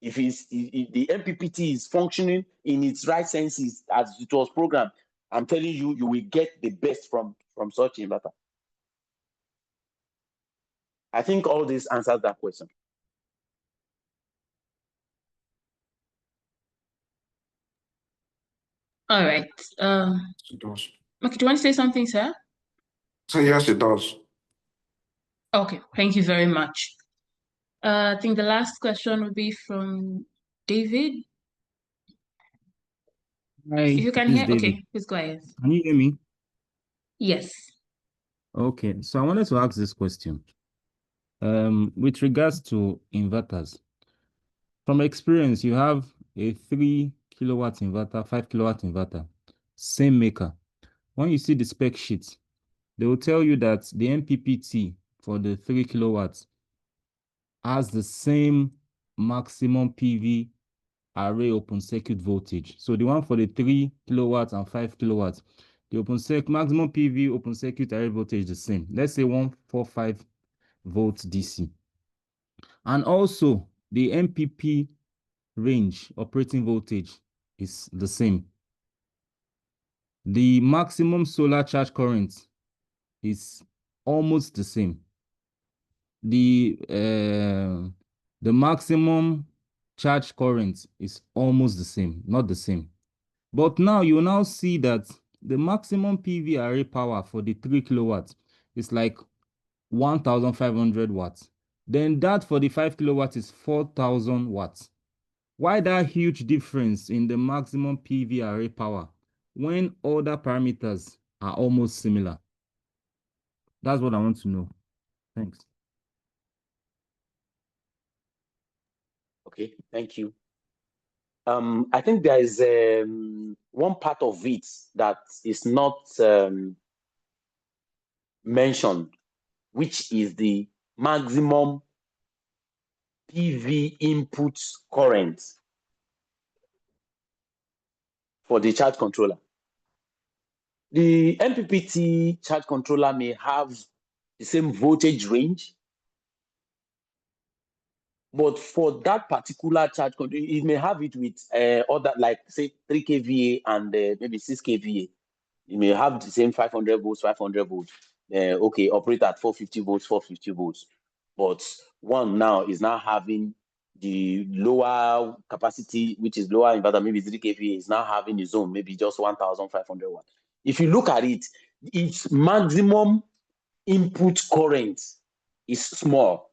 if the MPPT is functioning in its right senses as it was programmed, I'm telling you, you will get the best from such inverter. I think all this answers that question. All right. It does. Okay, do you want to say something, sir? So yes, it does. Okay, thank you very much. I think the last question would be from David. Hi, If you can this is hear, David. okay, please go ahead. Can you hear me? Yes. Okay, so I wanted to ask this question. With regards to inverters, from experience, you have a 3 kilowatt inverter, 5 kilowatt inverter, same maker. When you see the spec sheet, they will tell you that the MPPT for the 3 kilowatts has the same maximum PV array open circuit voltage. So the one for the 3 kilowatts and 5 kilowatts, the maximum PV open circuit array voltage is the same. Let's say 145 volts DC. And also the MPP range operating voltage is the same. The maximum solar charge current is almost the same. The maximum charge current is almost the same, not the same. But now you now see that the maximum PV array power for the 3 kilowatts is like 1,500 watts. Then that for the 5 kilowatts is 4,000 watts. Why that huge difference in the maximum PV array power when other parameters are almost similar? That's what I want to know. Thanks. Okay, thank you. I think there is one part of it that is not mentioned, which is the maximum PV input current for the charge controller. The MPPT charge controller may have the same voltage range, but for that particular charge controller, it may have it with other, like say 3 kVA and maybe 6 kVA. You may have the same 500 volts, 500 volts. Okay, operate at 450 volts, 450 volts. But one now is now having the lower capacity, which is lower inverter, maybe 3 kVA, is now having its own, maybe just 1,500 watts. If you look at it, its maximum input current is small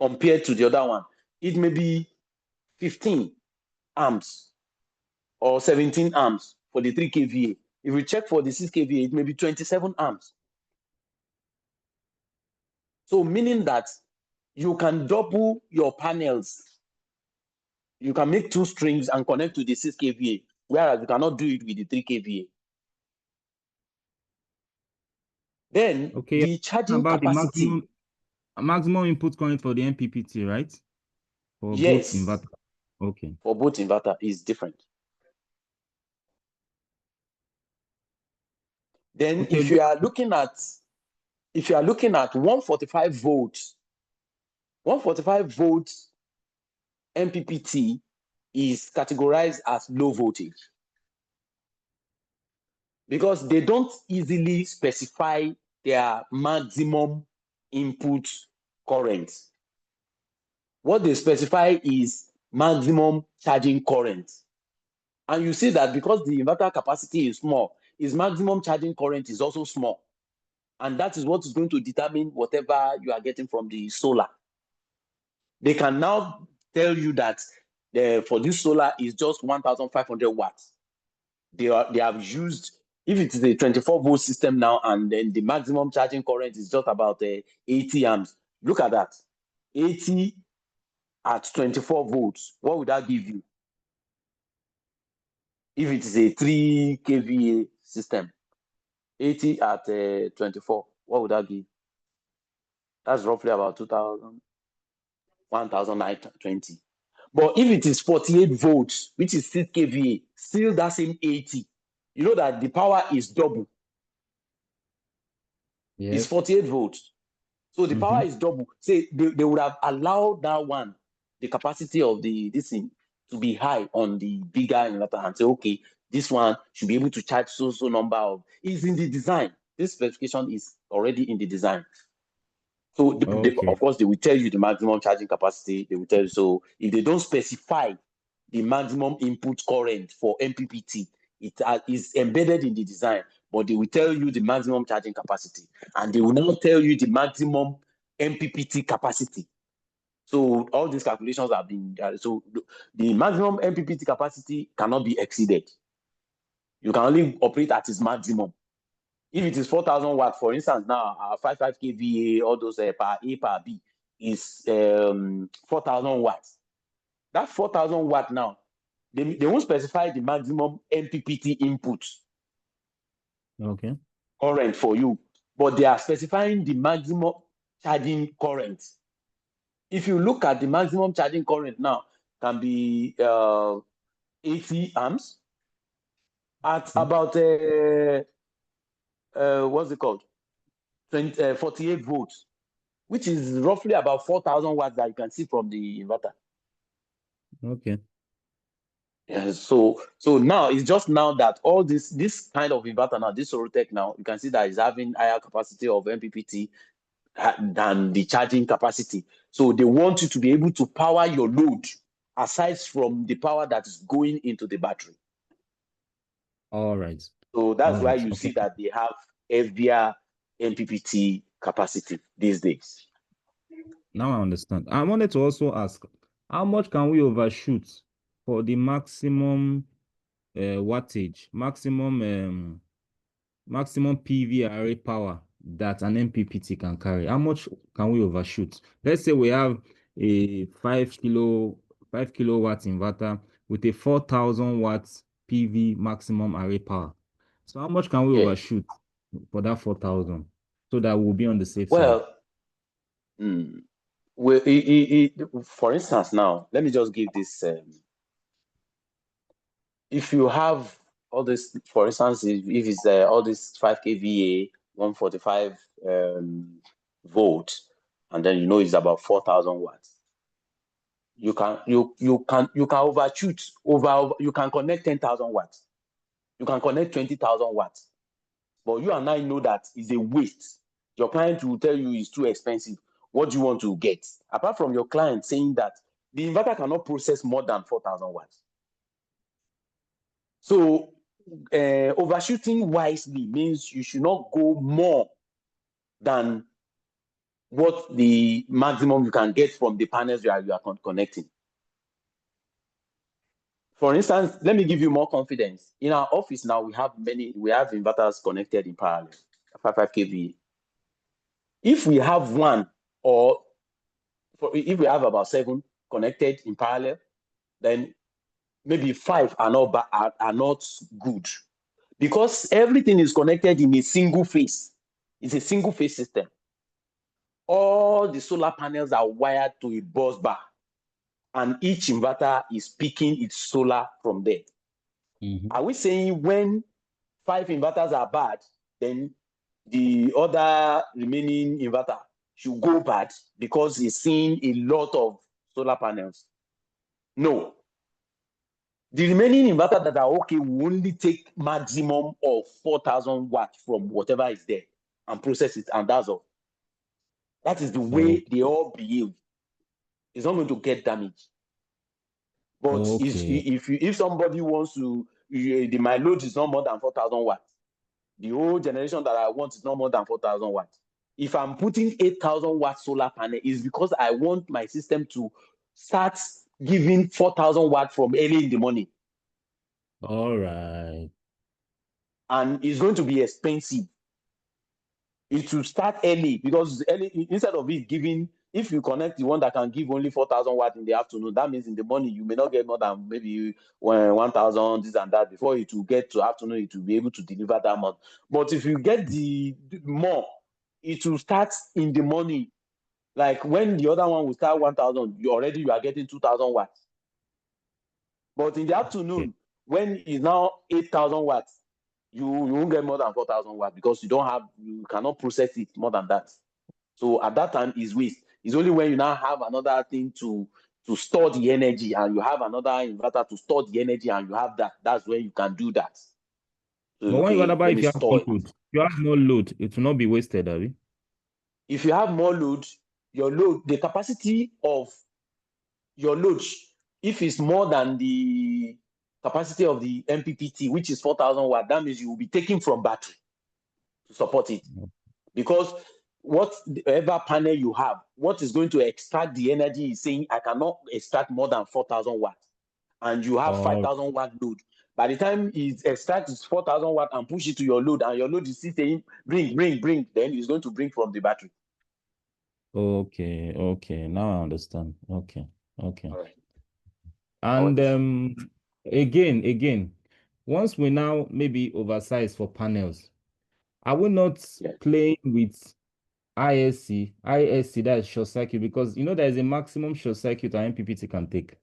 compared to the other one. It may be 15 amps or 17 amps for the 3 kVA. If you check for the 6 kVA, it may be 27 amps. So meaning that you can double your panels. You can make 2 strings and connect to the 6 kVA, whereas you cannot do it with the 3 kVA. Then okay, the charging about capacity. the maximum input current for the MPPT, right? For yes, both inverter. Okay. For both inverter is different. Then Okay, if you are looking at 145 volts, 145 volts MPPT is categorized as low voltage because they don't easily specify their maximum input current. What they specify is maximum charging current. And you see that because the inverter capacity is small, its maximum charging current is also small. And that is what is going to determine whatever you are getting from the solar. They can now tell you that for this solar is just 1,500 watts. They have used, if it is a 24-volt system now, and then the maximum charging current is just about 80 amps. Look at that. 80 at 24 volts. What would that give you? If it is a 3 kVA system, 80 at 24, what would that give? That's roughly about 2,000, 1,920. But if it is 48 volts, which is 6 kVA, still that same 80, you know that the power is double. Yes. It's 48 volts. So the power is double. Say they would have allowed that one, the capacity of this thing, to be high on the bigger inverter and say, okay, this one should be able to charge so number of. It's in the design. This specification is already in the design. So of course, they will tell you the maximum charging capacity. They will tell you. So if they don't specify the maximum input current for MPPT, it is embedded in the design, but they will tell you the maximum charging capacity, and they will now tell you the maximum MPPT capacity. So all these calculations have been, so the maximum MPPT capacity cannot be exceeded. You can only operate at its maximum. If it is 4,000 watts, for instance, now our 55 kVA, all those per A, per B is 4,000 watts. That 4,000 watt now, they won't specify the maximum MPPT input current for you, but they are specifying the maximum charging current. If you look at the maximum charging current now, can be 80 amps at about what's it called? 48 volts, which is roughly about 4,000 watts that you can see from the inverter. Okay. Yeah, so now it's just now that all this kind of inverter now, this Sorotec now, you can see that it's having higher capacity of MPPT than the charging capacity. So they want you to be able to power your load aside from the power that is going into the battery. All right. So that's why you see that they have heavier MPPT capacity these days. Now I understand. I wanted to also ask, how much can we overshoot for the maximum wattage, maximum PV array power that an MPPT can carry? How much can we overshoot? Let's say we have a 5 kilowatt inverter with a 4,000 watts PV maximum array power. So how much can we overshoot for that 4,000 so that we'll be on the safe side? Well, for instance, now let me just give this. If you have all this, for instance, if it's all this 5 kVA, 145 volts, and then you know it's about 4,000 watts, you can overshoot over. You can connect 10,000 watts. You can connect 20,000 watts. But you and I know that is a waste. Your client will tell you it's too expensive. What do you want to get? Apart from your client saying that the inverter cannot process more than 4,000 watts. So overshooting wisely means you should not go more than what the maximum you can get from the panels you are connecting. For instance, let me give you more confidence. In our office now, we have inverters connected in parallel, 55 kVA. If we have one, or if we have about 7 connected in parallel, then maybe 5 are not good, because everything is connected in a single phase. It's a single phase system. All the solar panels are wired to a bus bar, and each inverter is picking its solar from there. Are we saying when 5 inverters are bad, then the other remaining inverter should go bad because it's seeing a lot of solar panels? No. The remaining inverter that are okay will only take maximum of 4,000 watts from whatever is there and process it, and that's all. That is the way they all behave. It's not going to get damaged. But if somebody wants to, my load is not more than 4,000 watts. The whole generation that I want is not more than 4,000 watts. If I'm putting 8,000 watt solar panel, is because I want my system to start giving 4,000 watts from early in the morning. All right. And it's going to be expensive. It will start early because early, instead of it giving, if you connect the one that can give only 4,000 watts in the afternoon, that means in the morning you may not get more than maybe 1,000, this and that. Before it will get to afternoon, it will be able to deliver that much. But if you get the more, it will start in the morning. Like when the other one will start 1,000, you are getting 2,000 watts. But in the afternoon, when it's now 8,000 watts, you won't get more than 4,000 watts because you cannot process it more than that. So at that time, it's waste. It's only when you now have another thing to store the energy and you have another inverter to store the energy and you have that, that's when you can do that. So, but when you let me store it. you have more load, it will not be wasted, Abby. If you have more load, the capacity of your load, if it's more than the capacity of the MPPT, which is 4,000 watts, that means you will be taking from battery to support it. Because whatever panel you have, what is going to extract the energy is saying, I cannot extract more than 4,000 watts. And you have 5,000 watt load. By the time it extracts 4,000 watts and push it to your load, and your load is still saying, bring, then it's going to bring from the battery. Okay. Now I understand. Okay. All right. And again, once we now maybe oversize for panels, are we not playing with ISC, that is short circuit, because there is a maximum short circuit an MPPT can take.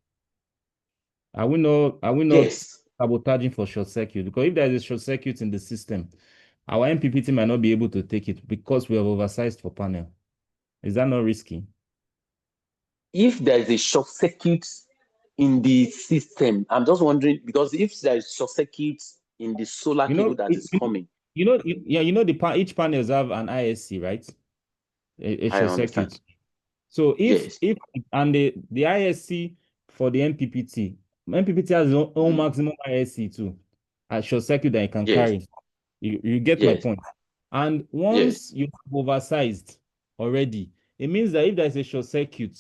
Are we not sabotaging for short circuit? Because if there is a short circuit in the system, our MPPT might not be able to take it because we have oversized for panel. Is that not risky? If there is a short circuit in the system, I'm just wondering, because if there is short circuit in the solar cable that is coming. Each panels have an ISC, right? A short circuit. So if and the ISC for the MPPT has its own maximum ISC too, a short circuit that it can carry. You get my point. And once you have oversized already, it means that if there's a short circuit,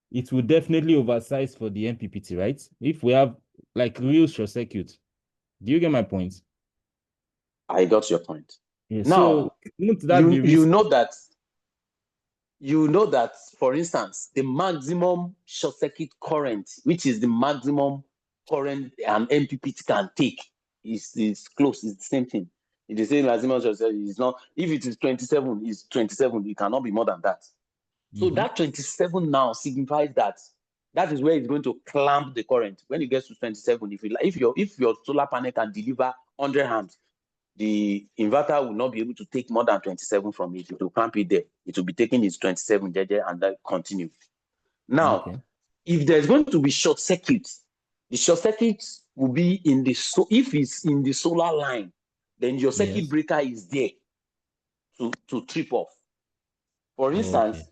it will definitely oversize for the MPPT, right? If we have like real short circuit. Do you get my point? I got your point. Yeah, now, so won't that be risky? You know that, for instance, the maximum short circuit current, which is the maximum current an MPPT can take, is close. It's the same thing. It's the same maximum short circuit. It's not. If it is 27, it's 27. It cannot be more than that. So that 27 now signifies that is where it's going to clamp the current. When it gets to 27, if your solar panel can deliver 100 amps, the inverter will not be able to take more than 27 from it. It will clamp it there. It will be taking its 27 and then continue. Now, if there's going to be short circuit, the short circuit will be if it's in the solar line, then your circuit breaker is there to trip off. For instance,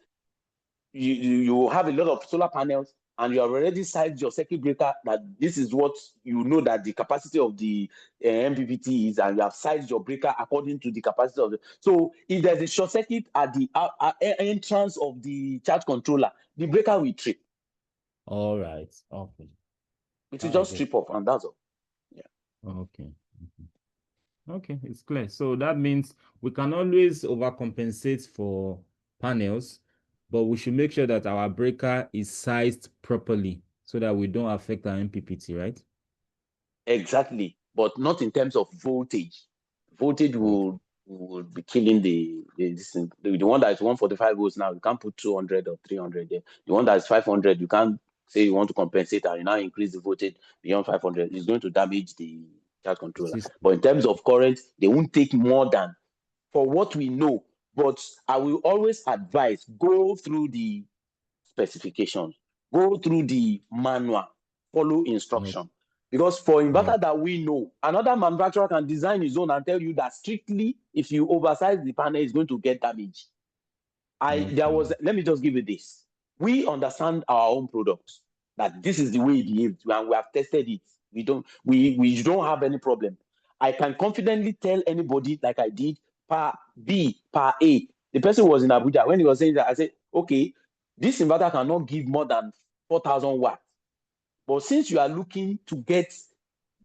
you have a lot of solar panels and you have already sized your circuit breaker that this is what you know that the capacity of the MPPT is, and you have sized your breaker according to the capacity of so if there's a short circuit at the entrance of the charge controller, the breaker will trip. All right. Okay. It will just trip off, and that's all. Okay. Okay, it's clear. So that means we can always overcompensate for panels, but we should make sure that our breaker is sized properly so that we don't affect our MPPT, right? Exactly, but not in terms of voltage. Voltage will be killing the one that is 145 volts now. You can't put 200 or 300 there. The one that is 500, you can't say you want to compensate and you now increase the voltage beyond 500. It's going to damage the charge controller. But in terms of current, they won't take more than, for what we know. But I will always advise, go through the specifications, go through the manual, follow instruction. Because for inverter that we know, another manufacturer can design his own and tell you that strictly, if you oversize the panel, it's going to get damaged. Let me just give you this. We understand our own products, that this is the way it behaves, and we have tested it. We don't have any problem. I can confidently tell anybody, like I did, per B, per A. The person was in Abuja. When he was saying that, I said, okay, this inverter cannot give more than 4,000 watts. But since you are looking to get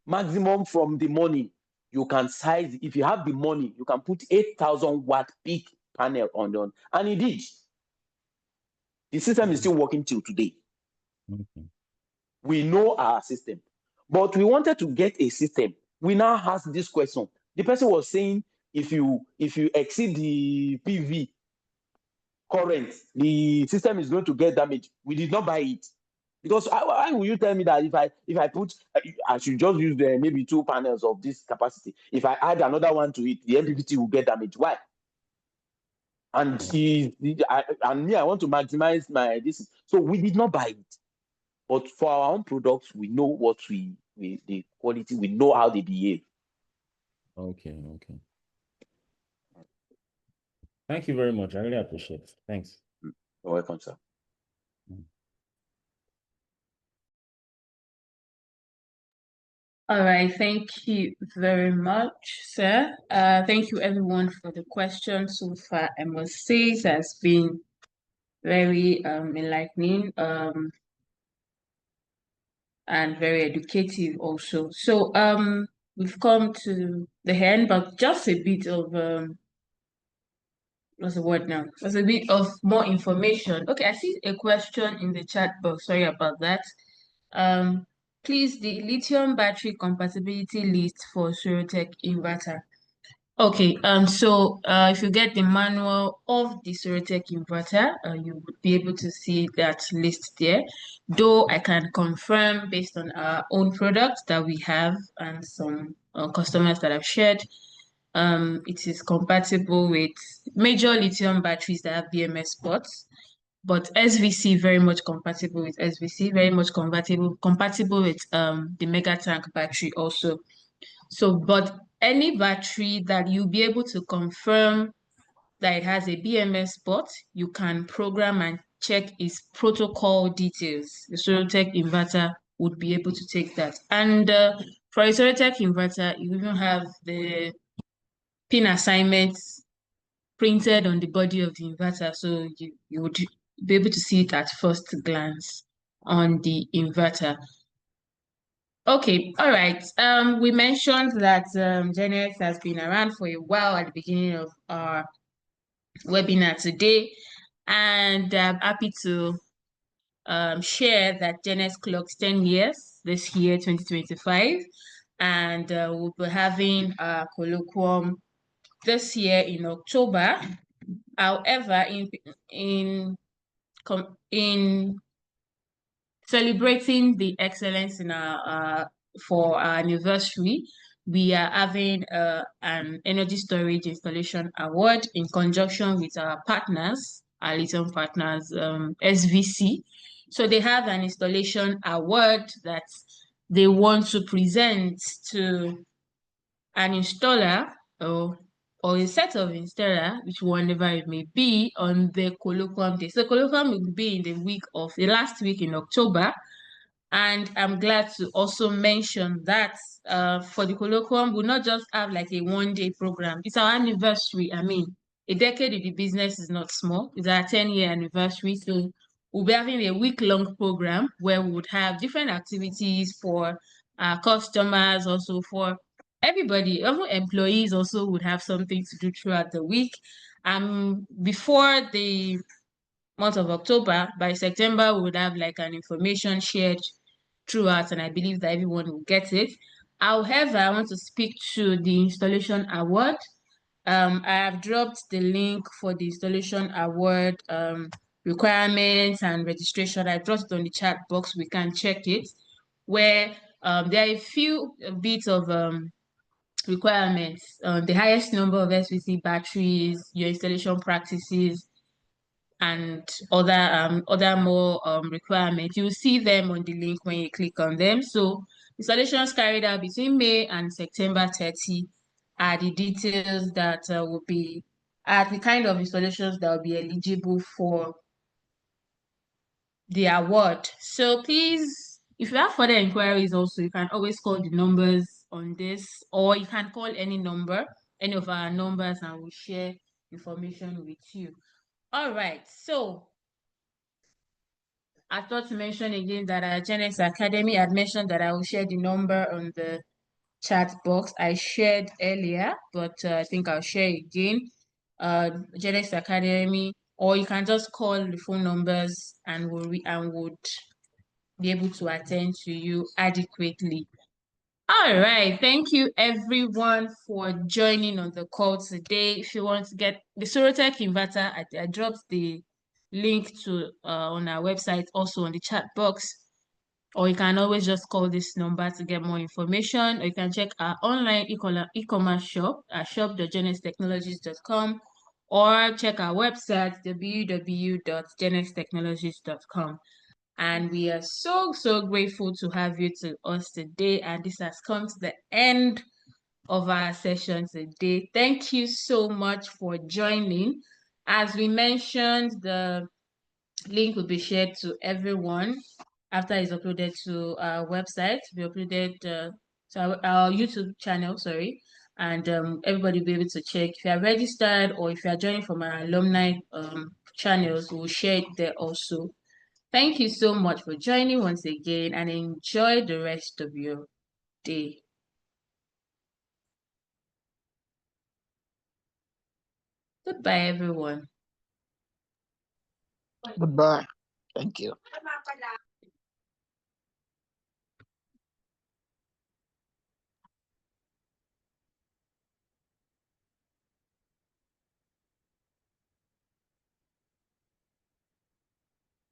maximum from the money, you can size, if you have the money, you can put 8,000 watt peak panel on. And he did. The system is still working till today. Okay. We know our system, but we wanted to get a system. We now ask this question. The person was saying, if you exceed the PV current, the system is going to get damaged. We did not buy it, because why will you tell me that if I put, I should just use maybe 2 panels of this capacity? If I add another one to it, the MPPT will get damaged. Why? And I want to maximize my this. So we did not buy it. But for our own products, we know what the quality, we know how they behave. Okay. Thank you very much. I really appreciate it. Thanks. You're welcome, sir. All right, thank you very much, sir. Thank you everyone for the questions so far. I must say it has been very enlightening and very educative also. So we've come to the end, but just a bit of what's the word now? Just a bit of more information. Okay, I see a question in the chat box. Sorry about that. Please, the lithium battery compatibility list for Sorotec inverter. Okay, so if you get the manual of the Sorotec inverter, you would be able to see that list there. Though I can confirm based on our own products that we have and some customers that have shared, it is compatible with major lithium batteries that have BMS spots. But SVC very much compatible with SVC, very much compatible with the mega tank battery also. So, but any battery that you'll be able to confirm that it has a BMS spot, you can program and check its protocol details. The Sorotec inverter would be able to take that. And for a Sorotec inverter, you even have the pin assignments printed on the body of the inverter, so you would be able to see it at first glance on the inverter. Okay, all right. We mentioned that Genex has been around for a while at the beginning of our webinar today, and I'm happy to share that Genex clocks 10 years this year, 2025, and we'll be having a colloquium this year in October. However, in celebrating the excellence in our for our anniversary, we are having an energy storage installation award in conjunction with our partners, our lithium partners, SVC. So they have an installation award that they want to present to an installer or a set of installer, which whatever it may be, on the colloquium day. So the colloquium will be in the last week in October. And I'm glad to also mention that for the colloquium, we'll not just have like a one-day program. It's our anniversary. I mean, a decade in the business is not small. It's our 10-year anniversary. So we'll be having a week-long program where we would have different activities for our customers, also for everybody. Even employees also would have something to do throughout the week. Before the month of October, by September, we would have like an information shared throughout, and I believe that everyone will get it. However, I want to speak to the installation award. I have dropped the link for the installation award requirements and registration. I dropped it on the chat box. We can check it, where there are a few bits of requirements. The highest number of SVC batteries, your installation practices, and other more requirements. You'll see them on the link when you click on them. So installations carried out between May and September 30 are the details that will be are the kind of installations that will be eligible for the award. So please, if you have further inquiries also, you can always call the numbers on this, or you can call any number, any of our numbers, and we'll share information with you. All right, so I thought to mention again that at Genex Academy, I'd mentioned that I will share the number on the chat box I shared earlier, but I think I'll share again. Genex Academy, or you can just call the phone numbers and would be able to attend to you adequately. All right, thank you everyone for joining on the call today. If you want to get the Sorotec inverter, I dropped the link to on our website, also on the chat box, or you can always just call this number to get more information, or you can check our online e-commerce shop at shop.genextechnologies.com, or check our website www.genextechnologies.com. And we are so grateful to have you to us today, and this has come to the end of our session today. Thank you so much for joining. As we mentioned, the link will be shared to everyone after it's uploaded to our website. We uploaded to our YouTube channel, sorry, and everybody will be able to check. If you are registered or if you are joining from our alumni channels, we'll share it there also. Thank you so much for joining once again, and enjoy the rest of your day. Goodbye, everyone. Goodbye. Thank you.